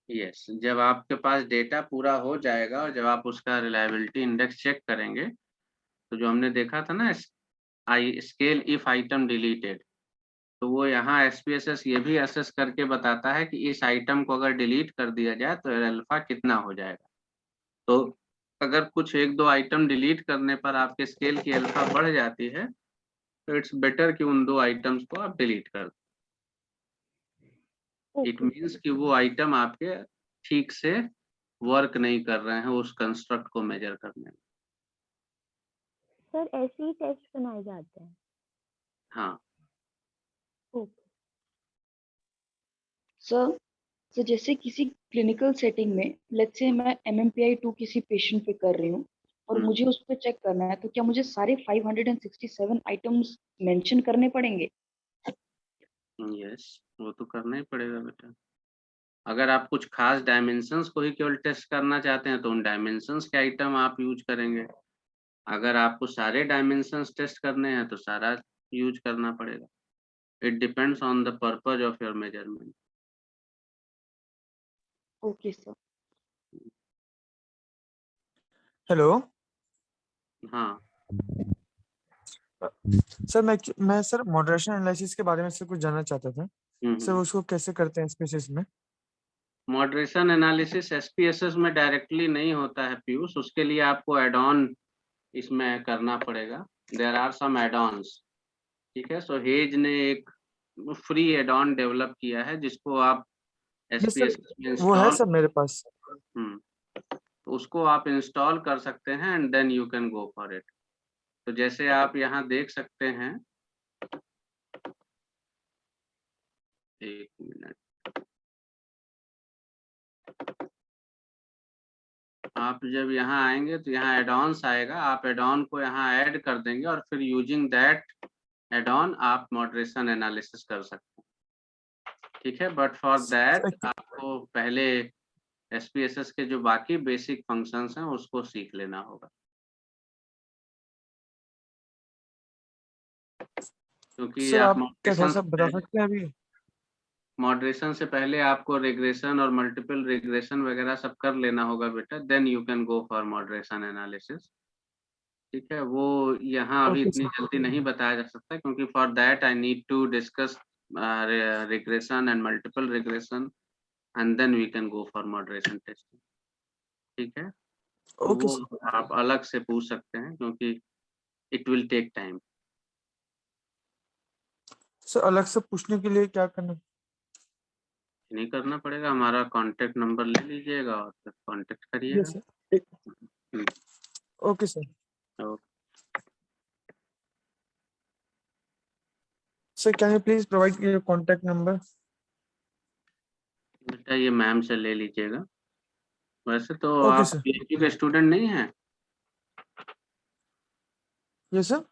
यस, जब आपके पास डेटा पूरा हो जाएगा और जब आप उसका रिलायबिलिटी इंडेक्स चेक करेंगे तो जो हमने देखा था ना स्केल इफ आइटम डिलीटेड, तो वो यहाँ SPSS ये भी असेस करके बताता है कि इस आइटम को अगर डिलीट कर दिया जाए तो अल्फा कितना हो जाएगा। तो अगर कुछ एक दो आइटम डिलीट करने पर आपके स्केल की अल्फा बढ़ जाती है तो इट्स बेटर कि उन दो आइटम्स को आप डिलीट कर दो। इट मीन्स कि वो आइटम आपके ठीक से वर्क नहीं कर रहे हैं उस कंस्ट्रक्ट को मेजर करने में। सर ऐसे ही टेस्ट बनाए जाते हैं? हाँ। ओके। सर जैसे किसी क्लिनिकल सेटिंग में लेट्स से मैं MMPI 2 किसी पेशेंट पे कर रही हूँ और मुझे उस पर चेक करना है, तो क्या मुझे सारे 567 आइटम्स मेंशन करने पड़ेंगे? यस, वो तो करना ही पड़ेगा बेटा। अगर आप कुछ खास डायमेंशंस को ही केवल टेस्ट करना चाहते हैं तो उन डायमेंशंस के आइटम आप यूज करेंगे। अगर आपको सारे डायमेंशंस टेस्ट करने हैं तो सारा यूज करना पड़ेगा। It depends on the purpose of your measurement. Okay sir. Hello. हाँ सर मैं सर मॉडरेशन एनालिसिस के बारे में से कुछ जानना चाहता था। सर उसको कैसे करते हैं SPSS में? मॉडरेशन एनालिसिस SPSS में डायरेक्टली नहीं होता है पीयूष, उसके लिए आपको एड ऑन इसमें करना पड़ेगा। There are some add ons, ठीक है। सो हेज ने एक फ्री एड ऑन डेवलप किया है जिसको आप SPSS में वो है इंस्टॉल सर मेरे पास। तो उसको आप इंस्टॉल कर सकते हैं and then you can go for it. तो जैसे आप यहाँ देख सकते हैं, एक मिनट, आप जब यहाँ आएंगे तो यहाँ एड ऑन्स आएगा, आप एड ऑन को यहाँ ऐड कर देंगे और फिर यूजिंग दैट एड ऑन आप मॉडरेशन एनालिसिस कर सकते हैं, ठीक है। बट फॉर दैट आपको पहले SPSS के जो बाकी बेसिक फंक्शंस हैं उसको सीख लेना होगा, क्योंकि सर आप आप क्या थोड़ा सा बता सकते हैं अभी? मॉडरेशन से पहले आपको रिग्रेशन और मल्टीपल रिग्रेशन वगैरह सब कर लेना होगा बेटा, then you can go for moderation analysis, ठीक है। वो यहाँ अभी इतनी जल्दी नहीं बताया जा सकता क्योंकि for that I need to discuss regression and multiple regression, and then we can go for moderation testing. ठीक है, तो ओके वो आप अलग से पूछ सकते हैं क्योंकि it will take time. Sir अलग से पूछने के लिए क्या करना? नहीं करना पड़ेगा, हमारा कांटेक्ट नंबर ले लीजिएगा और फिर कांटेक्ट करिएगा. Yes sir. Okay sir. Sir can you please provide your contact number? बेटा ये मैम से ले लीजिएगा. वैसे तो ओके आप सर. बीएचयू के स्टूडेंट नहीं हैं? Yes sir.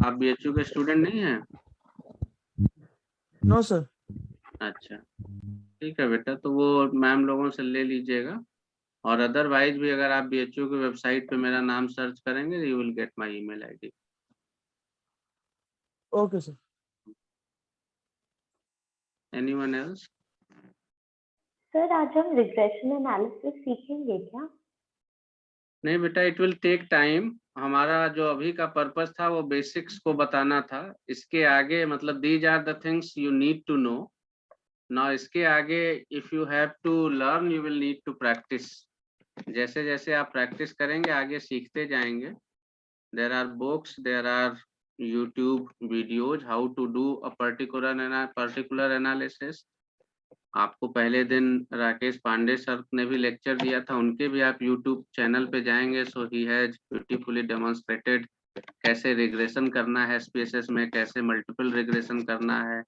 आप बीएचयू के स्टूडेंट नहीं हैं? No sir. अच्छा, ठीक है बेटा, तो वो मैम लोगों से ले लीजिएगा. और अदरवाइज भी अगर आप बीएचयू की वेबसाइट पे मेरा नाम सर्च करेंगे, you will get my email ID. Okay sir. Anyone else? Sir आज हम रिग्रेशन एनालिसिस सीखेंगे क्या? नहीं बेटा, इट विल टेक टाइम. हमारा जो अभी का पर्पस था वो बेसिक्स को बताना था. इसके आगे मतलब these are the things you need to know. Now इसके आगे if you have to learn, you will need to practice. जैसे जैसे आप प्रैक्टिस करेंगे आगे सीखते जाएंगे. There are books, there are YouTube videos how to do a particular analysis. आपको पहले दिन राकेश पांडे सर ने भी लेक्चर दिया था, उनके भी आप यूट्यूब चैनल पे जाएंगे. सो ही हैज ब्यूटीफुली डेमोन्स्ट्रेटेड कैसे रिग्रेशन करना है एसपीएसएस में, कैसे मल्टीपल रिग्रेशन करना है,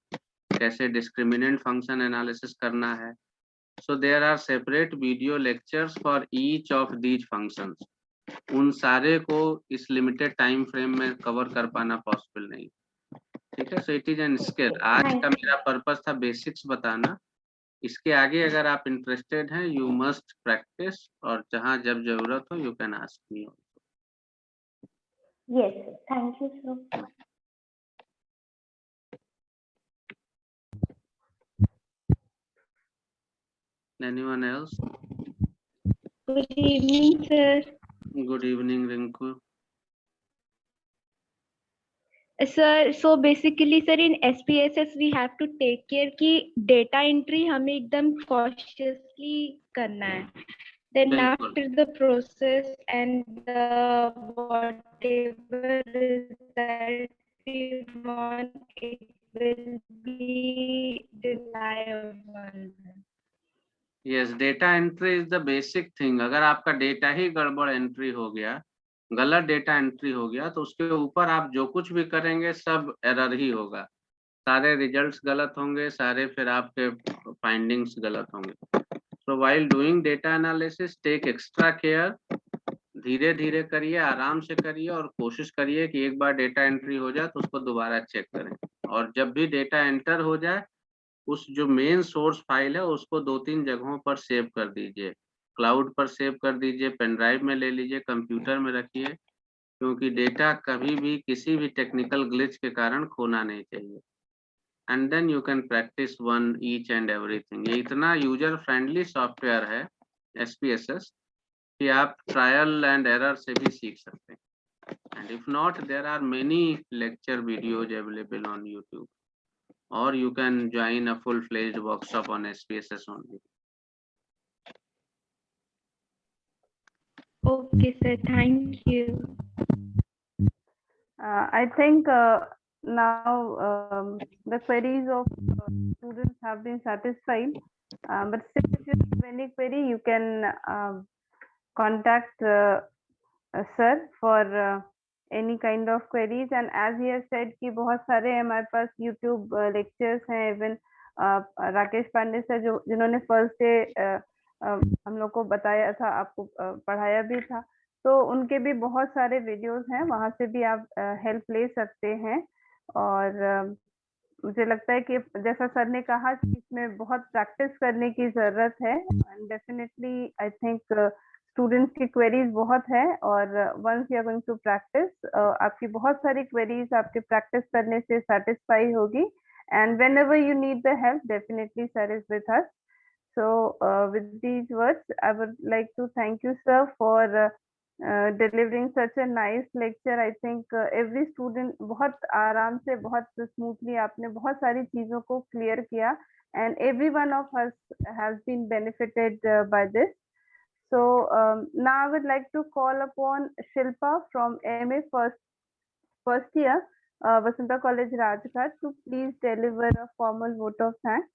कैसे डिस्क्रिमिनेंट फंक्शन एनालिसिस करना है. So there are separate video lectures for each of these functions. उन सारे को इस लिमिटेड टाइम फ्रेम में कवर कर पाना पॉसिबल नहीं. ठीक है, so it is N skill. आज का मेरा पर्पस था बेसिक्स बताना. इसके आगे अगर आप इंटरेस्टेड हैं, यू मस्ट प्रैक्टिस, और जहां जब जरूरत हो you can ask me. Yes, thank you sir. Anyone else? Good evening, sir. Good evening, Rinku. Sir, so basically, sir, in SPSS we have to take care कि data entry हमें एकदम cautiously करना है. Then after the process and the whatever result we want, it will be reliable. Yes, data entry is the basic thing. अगर आपका data ही गड़बड़ entry हो गया, गलत डेटा एंट्री हो गया, तो उसके ऊपर आप जो कुछ भी करेंगे सब एरर ही होगा. सारे रिजल्ट्स गलत होंगे, सारे फिर आपके फाइंडिंग्स गलत होंगे. So while doing data analysis take extra care. धीरे धीरे करिए, आराम से करिए, और कोशिश करिए कि एक बार डेटा एंट्री हो जाए तो उसको दोबारा चेक करें. और जब भी डेटा एंटर हो जाए, उस जो मेन सोर्स फाइल है उसको 2-3 जगहों पर सेव कर दीजिए. क्लाउड पर सेव कर दीजिए, पेन ड्राइव में ले लीजिए, कंप्यूटर में रखिए, क्योंकि डेटा कभी भी किसी भी टेक्निकल ग्लिच के कारण खोना नहीं चाहिए. And then you can practice one each and everything. ये इतना यूजर फ्रेंडली सॉफ्टवेयर है एसपीएसएस कि आप ट्रायल एंड एरर से भी सीख सकते हैं. And if not, there are many lecture videos available on YouTube, or you can join a full-fledged workshop on SPSS only. Okay, sir. Thank you. I think now the queries of students have been satisfied. But still, if you have any query, you can contact sir for any kind of queries. And as he has said कि बहुत सारे हमारे पास YouTube lectures हैं. Even Rakesh Pandey sir जिन्होंने first day हम लोग को बताया था, आपको पढ़ाया भी था, तो उनके भी बहुत सारे वीडियोस हैं, वहां से भी आप हेल्प ले सकते हैं. और मुझे लगता है कि जैसा सर ने कहा कि इसमें बहुत प्रैक्टिस करने की जरूरत है. And definitely I think students की क्वेरीज बहुत है, और once you are going to practice, आपकी बहुत सारी क्वेरीज आपके प्रैक्टिस करने से सेटिस्फाई होगी. And when ever you need the help, definitely sir is with us. So with these words, I would like to thank you, sir, for delivering such a nice lecture. I think every student बहुत आराम से बहुत smoothly आपने बहुत सारी चीजों को clear किया, and every one of us has been benefited by this. So now I would like to call upon Shilpa from MA first year, Vasanta College Rajghat, to please deliver a formal vote of thanks.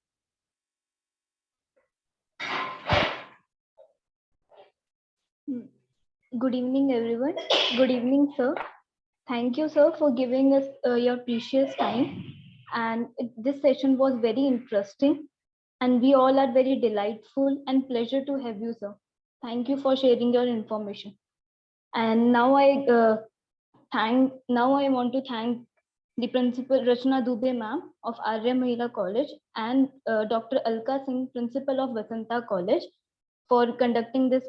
Good evening, everyone. Good evening, sir. Thank you, sir, for giving us your precious time. And this session was very interesting. And we all are very delightful and pleasure to have you, sir. Thank you for sharing your information. And now I want to thank the principal Rachna Dubey ma'am of Arya Mahila College and Dr. Alka Singh, principal of Vasanta College, for conducting this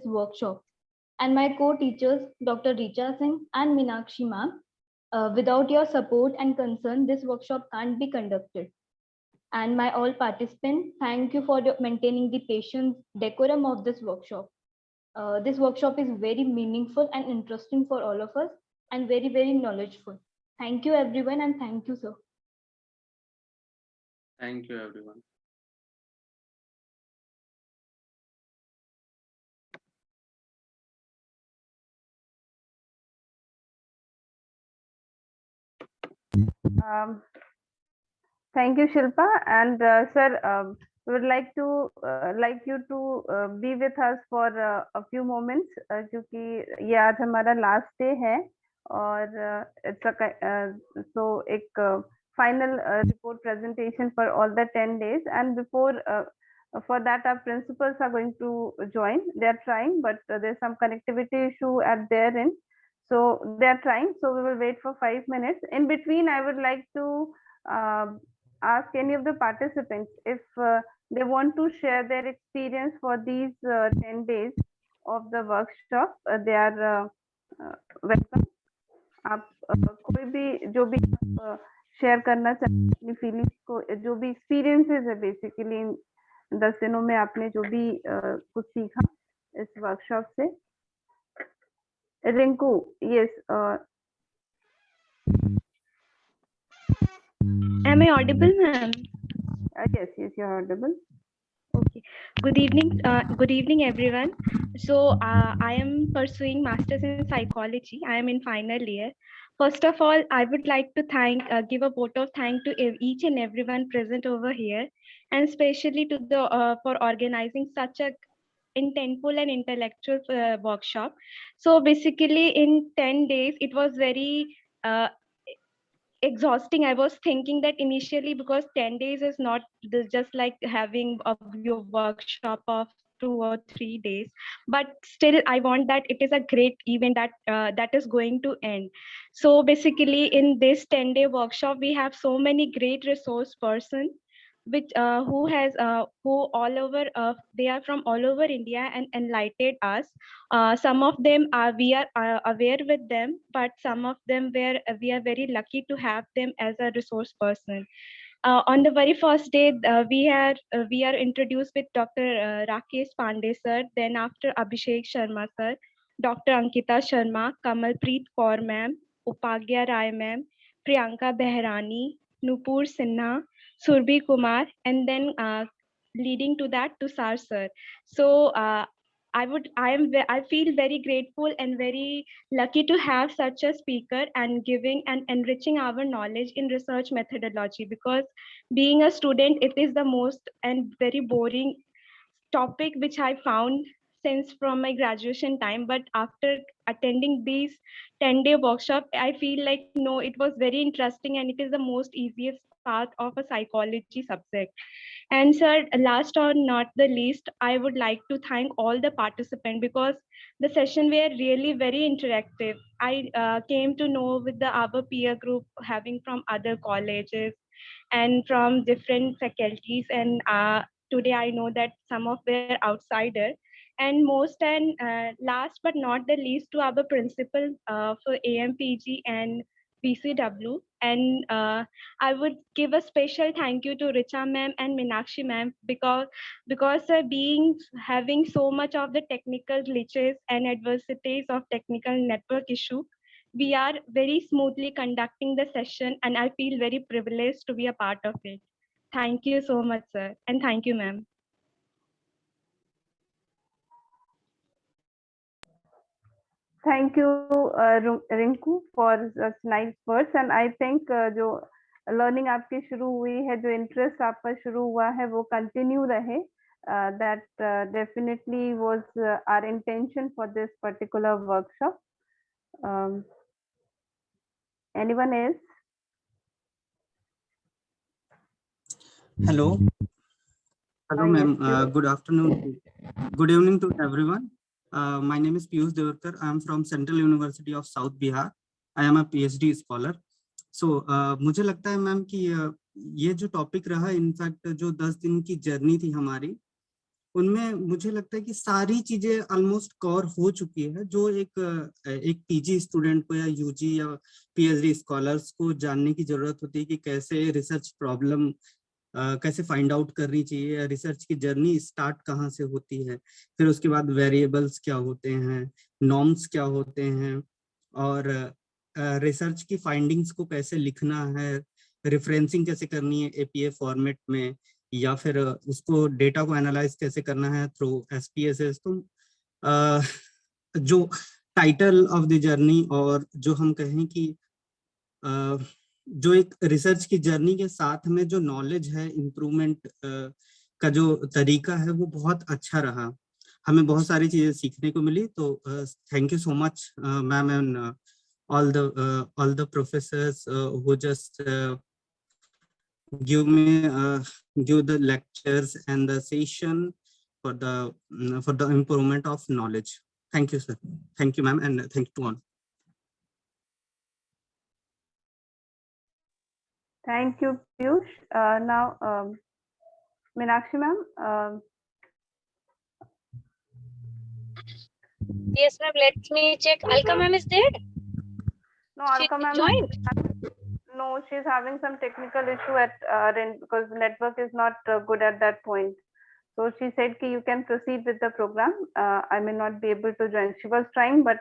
workshop, and my co-teachers Dr. Richa Singh and Meenakshi ma'am. Without your support and concern, this workshop can't be conducted. And my all participants, thank you for maintaining the patience, decorum of this workshop. This workshop is very meaningful and interesting for all of us, and very, very knowledgeable. Thank you, everyone, and thank you, sir. Thank you, everyone. Thank you, Shilpa, and sir, we would like you to be with us for a few moments, क्योंकि ये आज हमारा last day है, और it's a so एक final report presentation for all the 10 days, and before for that our principals are going to join. They are trying, but there's some connectivity issue at their end, so they are trying. So we will wait for 5 minutes. In between, I would like to ask any of the participants if they want to share their experience for these 10 days of the workshop. They are welcome. आप कोई भी जो भी share करना चाहें अपनी feelings को, जो भी एक्सपीरियंसेस है बेसिकली इन 10 दिनों में आपने जो भी कुछ सीखा इस वर्कशॉप से. Rinku, yes. Am I audible, ma'am? Yes, you're audible. Okay. Good evening, everyone. So I am pursuing Masters in Psychology. I am in final year. First of all, I would like to give a vote of thanks to each and everyone present over here, and especially to the for organizing such a intentful and intellectual workshop. So basically, in 10 days, it was very exhausting. I was thinking that initially, because 10 days is not just like having your workshop of 2 or 3 days, but still I want that it is a great event that is going to end. So basically, in this 10-day workshop, we have so many great resource persons which who all over they are from all over India and enlightened us. Some of them we are aware with them, but some of them we are very lucky to have them as a resource person. On the very first day, we are introduced with Dr. Rakesh Pandey sir. Then after Abhishek Sharma sir, Dr. Ankita Sharma, Kamalpreet Kaur ma'am, Upagya Rai ma'am, Priyanka Behrani, Nupur Sinha, Surbhi Kumar, and then leading to that Tushar sir. So I feel very grateful and very lucky to have such a speaker and giving and enriching our knowledge in research methodology, because being a student, it is the most and very boring topic which I found since from my graduation time. But after attending these 10-day workshop, I feel like no, it was very interesting and it is the most easiest part of a psychology subject. And sir, last or not the least, I would like to thank all the participants, because the session were really very interactive. I came to know with our peer group having from other colleges and from different faculties, and today I know that some of were outsider. And most and last but not the least, to our principal for AMPG and BCW, and I would give a special thank you to Richa ma'am and Meenakshi ma'am because having so much of the technical glitches and adversities of technical network issue, we are very smoothly conducting the session, and I feel very privileged to be a part of it. Thank you so much, sir, and thank you, ma'am. Thank you, Rinku, for such nice words. And I think जो learning आपकी शुरू हुई है, जो interest आपका शुरू हुआ है, वो continue रहे. That definitely was our intention for this particular workshop. Anyone else? Hello. Hello, ma'am. Good afternoon. Good evening to everyone. My name is Piyush Devarkar. I am from Central University of South Bihar. I am a PhD scholar. So, मुझे लगता है ma'am कि ये जो topic रहा, in fact जो 10 दिन की जर्नी थी हमारी, उनमें मुझे लगता है कि सारी चीजें ऑलमोस्ट कवर हो चुकी है जो एक पीजी स्टूडेंट को या यूजी या पीएचडी स्कॉलर्स को जानने की जरूरत होती है कि कैसे रिसर्च प्रॉब्लम कैसे फाइंड आउट करनी चाहिए, रिसर्च की जर्नी स्टार्ट कहाँ से होती है, फिर उसके बाद वेरिएबल्स क्या होते हैं, नॉर्म्स क्या होते हैं, और रिसर्च की फाइंडिंग्स को कैसे लिखना है, रेफरेंसिंग कैसे करनी है एपीए फॉर्मेट में, या फिर उसको डेटा को एनालाइज कैसे करना है थ्रू एसपीएसएस। तो जो टाइटल ऑफ द जर्नी और जो हम कहें कि जो एक रिसर्च की जर्नी के साथ में जो नॉलेज है, इम्प्रूवमेंट का जो तरीका है, वो बहुत अच्छा रहा। हमें बहुत सारी चीजें सीखने को मिली। तो thank you so much ma'am and all the professors who just give the lectures and the session for the improvement of knowledge. Thank you, sir. Thank you, ma'am, and thank you to all. Thank you, Piyush. Now, Meenakshi ma'am. Yes, ma'am. Let me check. Alka ma'am is there? No, Alka ma'am joined. No, she's having some technical issue at because the network is not good at that point. So she said that you can proceed with the program. I may not be able to join. She was trying, but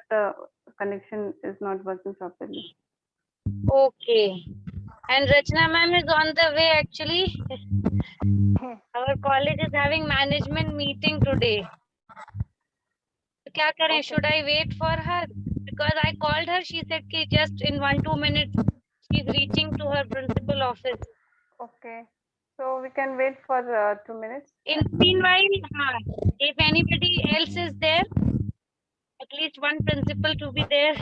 connection is not working properly. Okay. And Rachna ma'am is on the way actually. Our college is having management meeting today. So क्या करें? Okay. Should I wait for her? Because I called her, she said कि just in 1-2 minutes she's reaching to her principal office. Okay. So we can wait for 2 minutes. In meanwhile, if anybody else is there, at least one principal to be there.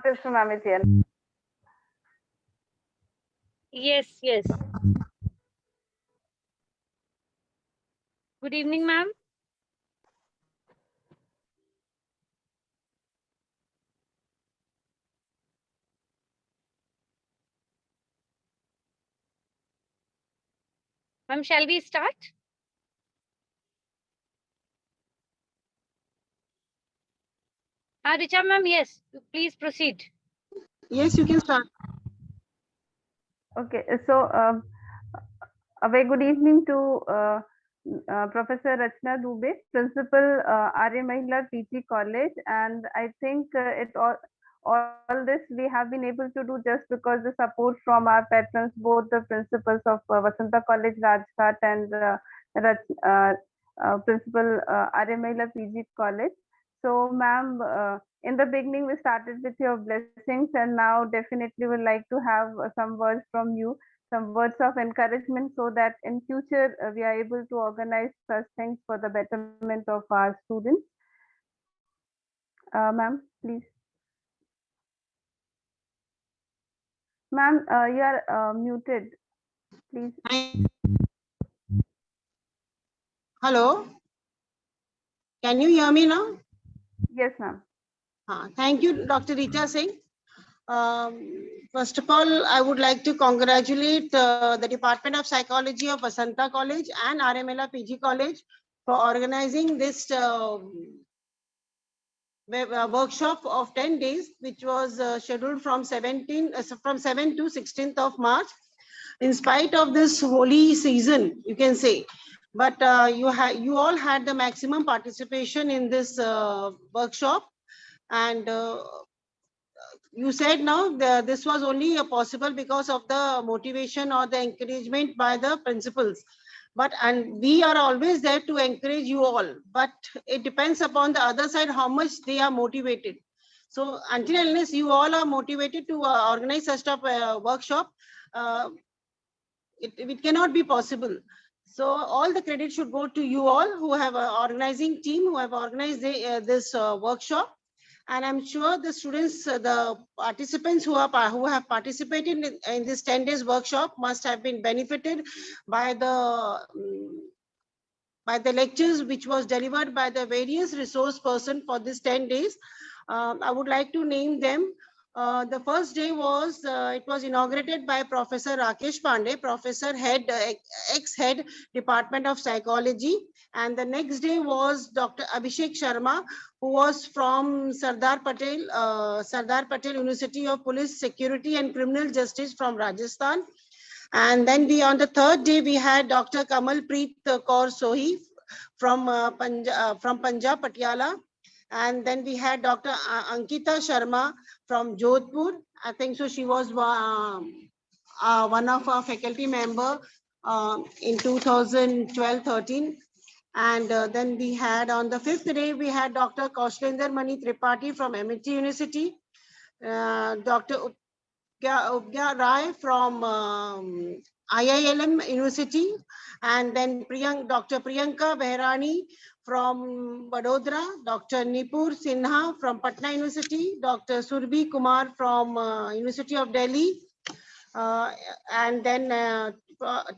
Principal ma'am is here. Yes, yes. Good evening, ma'am. Ma'am, shall we start? Richa ma'am, yes, please proceed. Yes, you can start. Okay, so a very good evening to Professor Rachna Dubey, Principal Arya Mahila PG College, and I think all this we have been able to do just because the support from our patrons, both the principals of Vasanta College Rajghat and Principal Arya Mahila PG College. So, ma'am, in the beginning we started with your blessings, and now definitely would like to have some words from you, some words of encouragement, so that in future we are able to organize such things for the betterment of our students. Ma'am, please. Ma'am, you are muted. Please. Hello. Can you hear me now? Yes, ma'am. Thank you, Dr. Rita Singh. First of all, I would like to congratulate the Department of Psychology of Vasanta College and Arya Mahila PG College for organizing this workshop of 10 days, which was scheduled from 7 to 16th of March. In spite of this holy season, you can say, but you all had the maximum participation in this workshop, and you said now this was only possible because of the motivation or the encouragement by the principals. And we are always there to encourage you all, but it depends upon the other side how much they are motivated. So until unless you all are motivated to organize such a workshop, it cannot be possible. So all the credit should go to you all who have an organizing team, who have organized this workshop. And I'm sure the students, the participants who have participated in this 10 days workshop must have been benefited by the lectures which was delivered by the various resource person for this 10 days. I would like to name them. The first day was, it was inaugurated by Professor Rakesh Pandey, Professor Head, ex-head Department of Psychology. And the next day was Dr. Abhishek Sharma, who was from Sardar Patel University of Police Security and Criminal Justice from Rajasthan. And then on the third day, we had Dr. Kamal Preet Kaur Sohi from Punjab, Patiala. And then we had Dr. Ankita Sharma from Jodhpur. I think so she was one of our faculty member in 2012-13. And then we had on the fifth day, we had Dr. Kaushlinder Mani Tripathi from MIT University, Dr. Upgya Rai from IILM University, and then Dr. Priyanka Behrani from Vadodara, Dr. Nipur Sinha from Patna University, Dr. Surbhi Kumar from University of Delhi, and then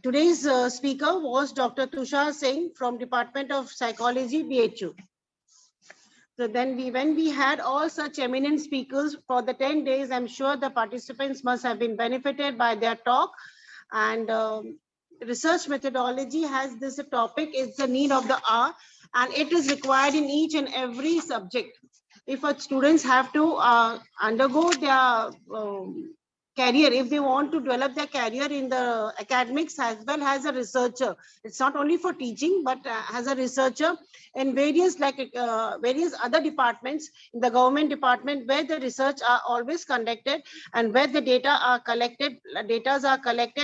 today's speaker was Dr. Tushar Singh from Department of Psychology, BHU. So then when we had all such eminent speakers for the 10 days, I'm sure the participants must have been benefited by their talk. And research methodology has this topic, it's the need of the hour, and it is required in each and every subject. If students have to undergo their career, if they want to develop their career in the academics as well as a researcher, it's not only for teaching, but as a researcher in various other departments in the government department where the research are always conducted and where the data are collected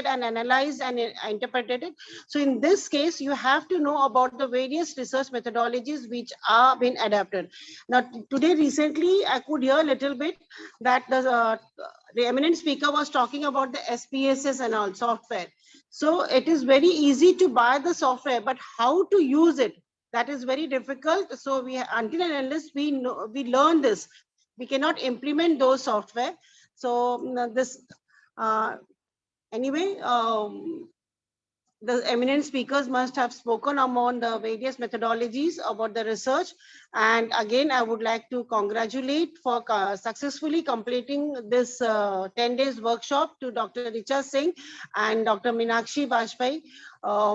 and analyzed and interpreted. So in this case, you have to know about the various research methodologies which are being adapted. Now today recently I could hear a little bit that the eminent speaker was talking about the SPSS and all software. So it is very easy to buy the software, but how to use it, that is very difficult. So until and unless we learn this, we cannot implement those software. So this anyway, the eminent speakers must have spoken among the various methodologies about the research. And again, I would like to congratulate for successfully completing this 10 days workshop to Dr. Richa Singh and Dr. Meenakshi Bajpai,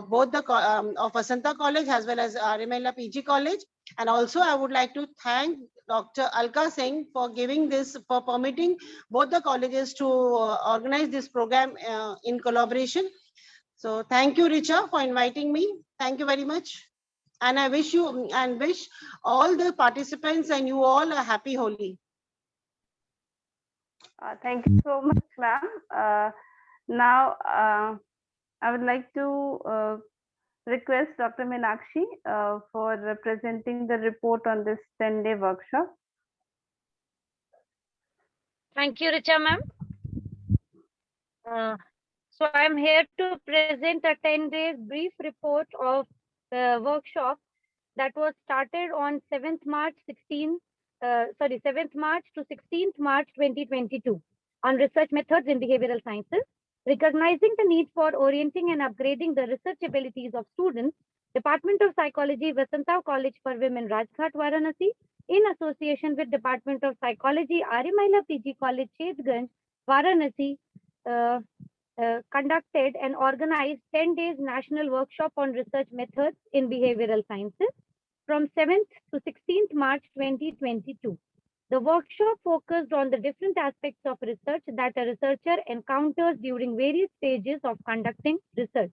both of Vasanta College as well as RMLA PG College. And also I would like to thank Dr. Alka Singh for permitting both the colleges to organize this program in collaboration. So thank you, Richa, for inviting me. Thank you very much. And I wish you and wish all the participants and you all a happy Holi. Thank you so much, ma'am. Now, I would like to request Dr. Meenakshi for presenting the report on this 10-day workshop. Thank you, Richa, ma'am. So I'm here to present a 10 days brief report of the workshop that was started on 7th March to 16th March 2022 on research methods in behavioral sciences. Recognizing the need for orienting and upgrading the research abilities of students, Department of Psychology, Vasanta College for Women, Rajghat, Varanasi, in association with Department of Psychology, RMILA PG College, Chedganj, Varanasi, conducted and organized 10 days national workshop on research methods in behavioral sciences. from 7th to 16th March 2022. The workshop focused on the different aspects of research that a researcher encounters during various stages of conducting research.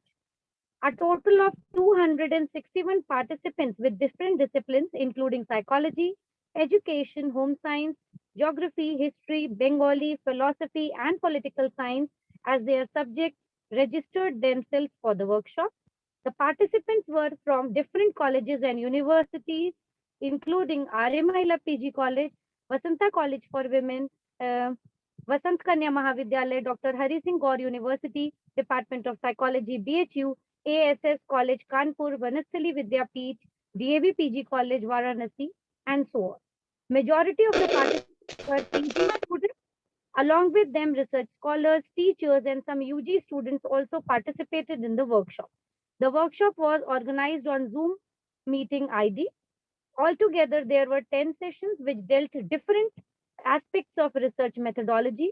A total of 261 participants with different disciplines, including psychology, education, home science, geography, history, Bengali, philosophy, and political science as their subjects, registered themselves for the workshop. The participants were from different colleges and universities, including RMILA PG College, Vasanta College for Women, Vasant Kanya Mahavidyalaya, Dr. Hari Singh Gaur University, Department of Psychology, BHU, ASS College, Kanpur, Vanasthali Vidyapeeth, DAV PG College, Varanasi, and so on. Majority of the participants were PG students. Along with them, research scholars, teachers, and some UG students also participated in the workshop. The workshop was organized on Zoom meeting ID. Altogether, there were 10 sessions which dealt different aspects of research methodology.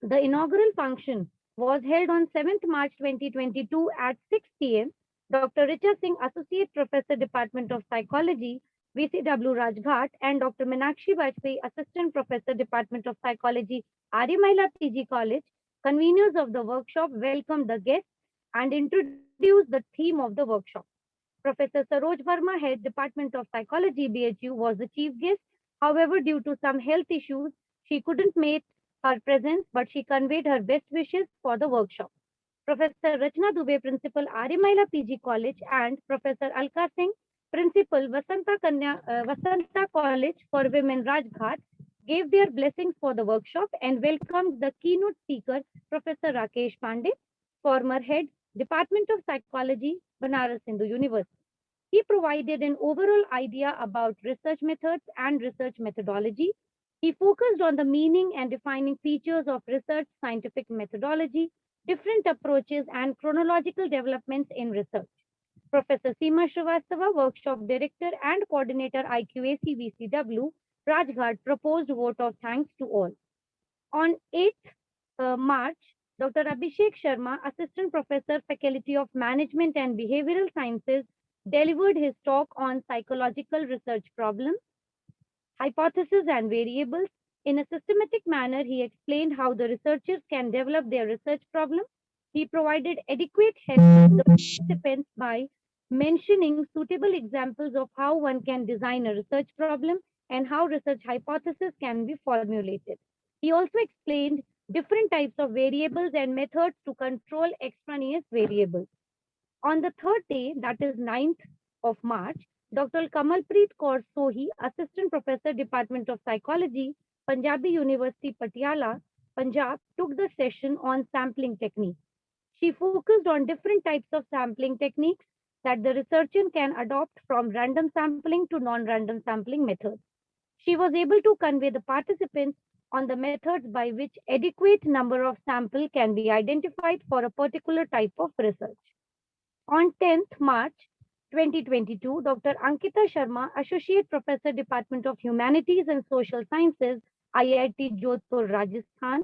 The inaugural function was held on 7th March 2022 at 6 p.m. Dr. Richa Singh, Associate Professor, Department of Psychology, VCW Rajghat, and Dr. Meenakshi Bajpayee, Assistant Professor, Department of Psychology, Arimaila PG College, conveners of the workshop, welcomed the guests and introduced the theme of the workshop. Professor Saroj Verma, Head, Department of Psychology, BHU, was the chief guest. However, due to some health issues, she couldn't make her presence, but she conveyed her best wishes for the workshop. Professor Rachna Dubey, Principal, Arimaila PG College, and Professor Alka Singh, Principal, Vasanta College for Women, Rajghat, gave their blessings for the workshop and welcomed the keynote speaker, Professor Rakesh Pandey, former Head, Department of Psychology, Banaras Hindu University. He provided an overall idea about research methods and research methodology. He focused on the meaning and defining features of research scientific methodology, different approaches, and chronological developments in research. Professor Seema Srivastava, Workshop Director and Coordinator, IQAC VCW, Rajghat, proposed vote of thanks to all. On 8th March, Dr. Abhishek Sharma, Assistant Professor, Faculty of Management and Behavioral Sciences, delivered his talk on psychological research problems, hypotheses, and variables. In a systematic manner, he explained how the researchers can develop their research problem. He provided adequate help to the participants by mentioning suitable examples of how one can design a research problem and how research hypotheses can be formulated. He also explained different types of variables and methods to control extraneous variables. On the third day, that is 9th of March, Dr. Kamalpreet Kaur Sohi, Assistant Professor, Department of Psychology, Punjabi University, Patiala, Punjab, took the session on sampling techniques. She focused on different types of sampling techniques that the researcher can adopt, from random sampling to non-random sampling methods. She was able to convey the participants on the methods by which adequate number of sample can be identified for a particular type of research. On 10th March 2022, Dr. Ankita Sharma, Associate Professor, Department of Humanities and Social Sciences, IIT Jodhpur, Rajasthan,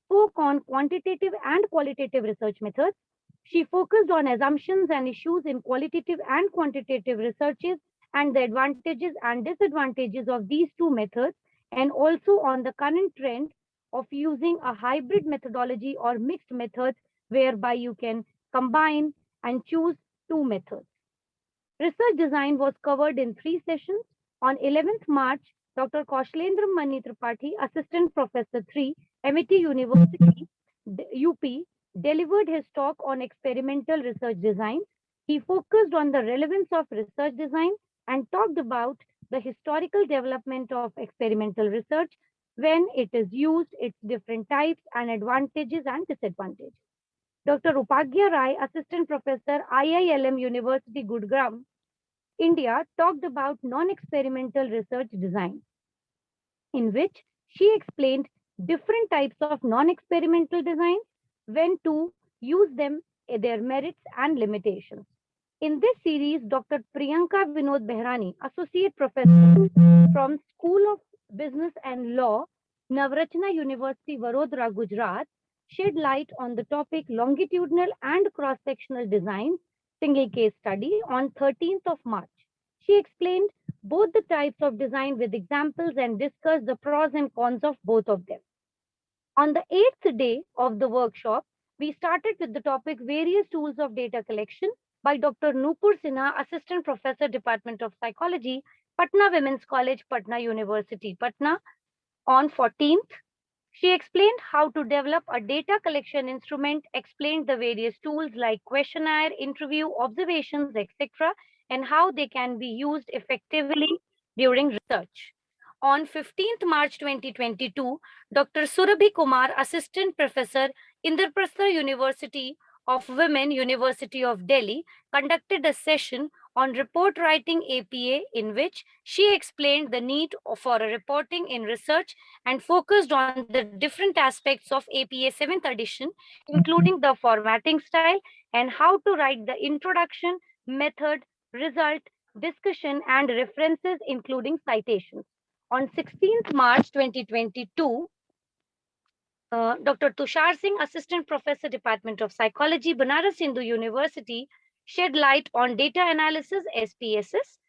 spoke on quantitative and qualitative research methods. She focused on assumptions and issues in qualitative and quantitative researches and the advantages and disadvantages of these two methods, and also on the current trend of using a hybrid methodology or mixed methods, whereby you can combine and choose two methods. Research design was covered in 3 sessions. On 11th March, Dr. Kaushalendra Mani Tripathi, Assistant Professor 3, MIT University, UP, delivered his talk on experimental research design. He focused on the relevance of research design and talked about the historical development of experimental research, when it is used, its different types, and advantages and disadvantages. Dr. Upagya Rai, Assistant Professor, IILM University, Gurgaon, India, talked about non-experimental research design, in which she explained different types of non-experimental designs, when to use them, their merits and limitations. In this series, Dr. Priyanka Vinod Behrani, Associate Professor from School of Business and Law, Navrachna University, Vadodara, Gujarat, shed light on the topic longitudinal and cross-sectional design, single case study, on 13th of March. She explained both the types of design with examples and discussed the pros and cons of both of them. On the 8th day of the workshop, we started with the topic Various Tools of Data Collection by Dr. Nupur Sinha, Assistant Professor, Department of Psychology, Patna Women's College, Patna University, Patna. On 14th, she explained how to develop a data collection instrument, explained the various tools like questionnaire, interview, observations, etc., and how they can be used effectively during research. On 15th March 2022, Dr. Surabhi Kumar, Assistant Professor, Indraprastha University of Women, University of Delhi, conducted a session on report writing APA, in which she explained the need for a reporting in research and focused on the different aspects of APA 7th edition, including the formatting style and how to write the introduction, method, result, discussion, and references, including citations. On 16th March 2022, Dr. Tushar Singh, Assistant Professor, Department of Psychology, Banaras Hindu University, shed light on data analysis, SPSS.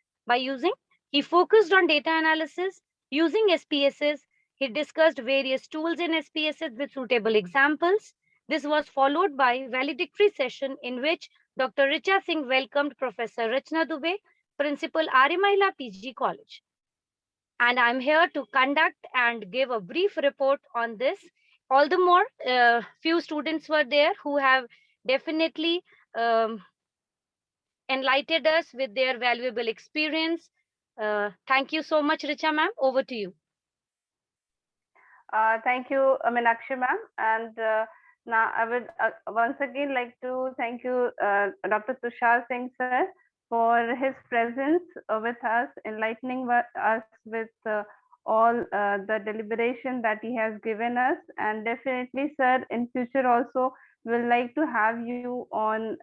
He focused on data analysis using SPSS. He discussed various tools in SPSS with suitable examples. This was followed by valedictory session in which Dr. Richa Singh welcomed Professor Rachna Dubey, Principal Arimahila PG College. And I'm here to conduct and give a brief report on this. All the more, few students were there who have definitely enlightened us with their valuable experience. Thank you so much, Richa ma'am. Over to you. Thank you, Meenakshi ma'am. And now I would once again like to thank you, Dr. Tushar Singh sir, for his presence with us, enlightening us with all the deliberation that he has given us. And definitely, sir, in future also, we'll like to have you on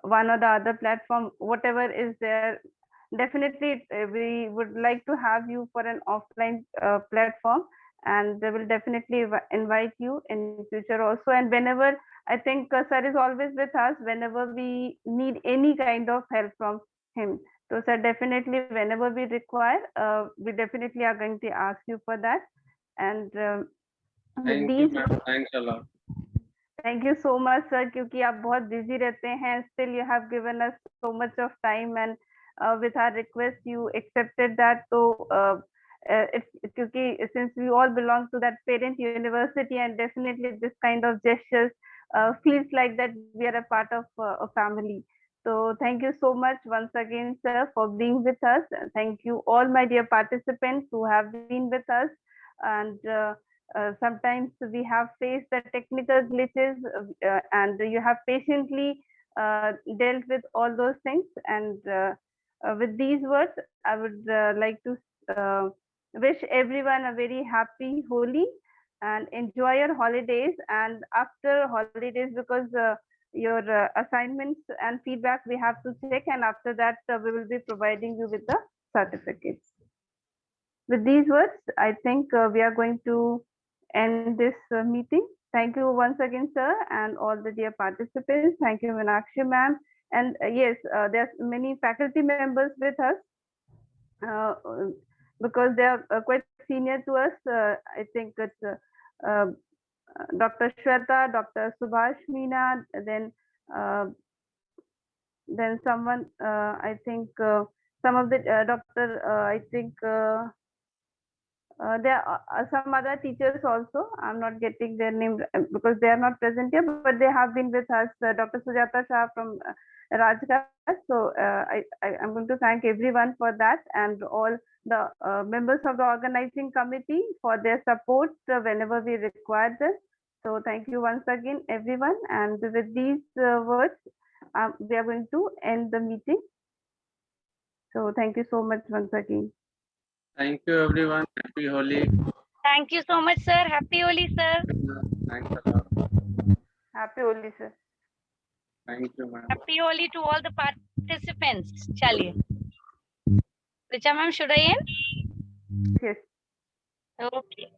one or the other platform, whatever is there. Definitely, we would like to have you for an offline platform, and they will definitely invite you in future also. And whenever, I think sir is always with us whenever we need any kind of help from him. So sir, definitely whenever we require, we definitely are going to ask you for that. And Thank you, ma'am. Thanks a lot. Thank you so much, sir, क्योंकि आप बहुत busy रहते हैं. Still you have given us so much of time, and with our request you accepted that. So since we all belong to that parent university, and definitely this kind of gestures feels like that we are a part of a family. So thank you so much once again, sir, for being with us. Thank you all my dear participants who have been with us. And sometimes we have faced the technical glitches, and you have patiently dealt with all those things. And with these words, I would like to wish everyone a very happy Holi and enjoy your holidays. And after holidays, because your assignments and feedback we have to check, and after that we will be providing you with the certificates. With these words, I think we are going to end this meeting. Thank you once again, sir, and all the dear participants. Thank you, Meenakshi ma'am. And yes, there are many faculty members with us because they are quite senior to us. I think it's Dr. Shweta, Dr. Subhash Meena, then someone, I think some of the doctor, I think there are some other teachers also. I'm not getting their name because they are not present here, but they have been with us. Dr. Sujata Shah from Rajghat. So I'm going to thank everyone for that, and all the members of the organizing committee for their support whenever we require this. So thank you once again, everyone. And with these words, we are going to end the meeting. So thank you so much once again. Thank you, everyone. Happy Holi. Thank you so much, sir. Happy Holi, sir. Thanks a lot. Happy Holi, sir. Thank you, ma'am. Happy Holi to all the participants. Chaliye. Richa ma'am, should I end? Yes. Okay.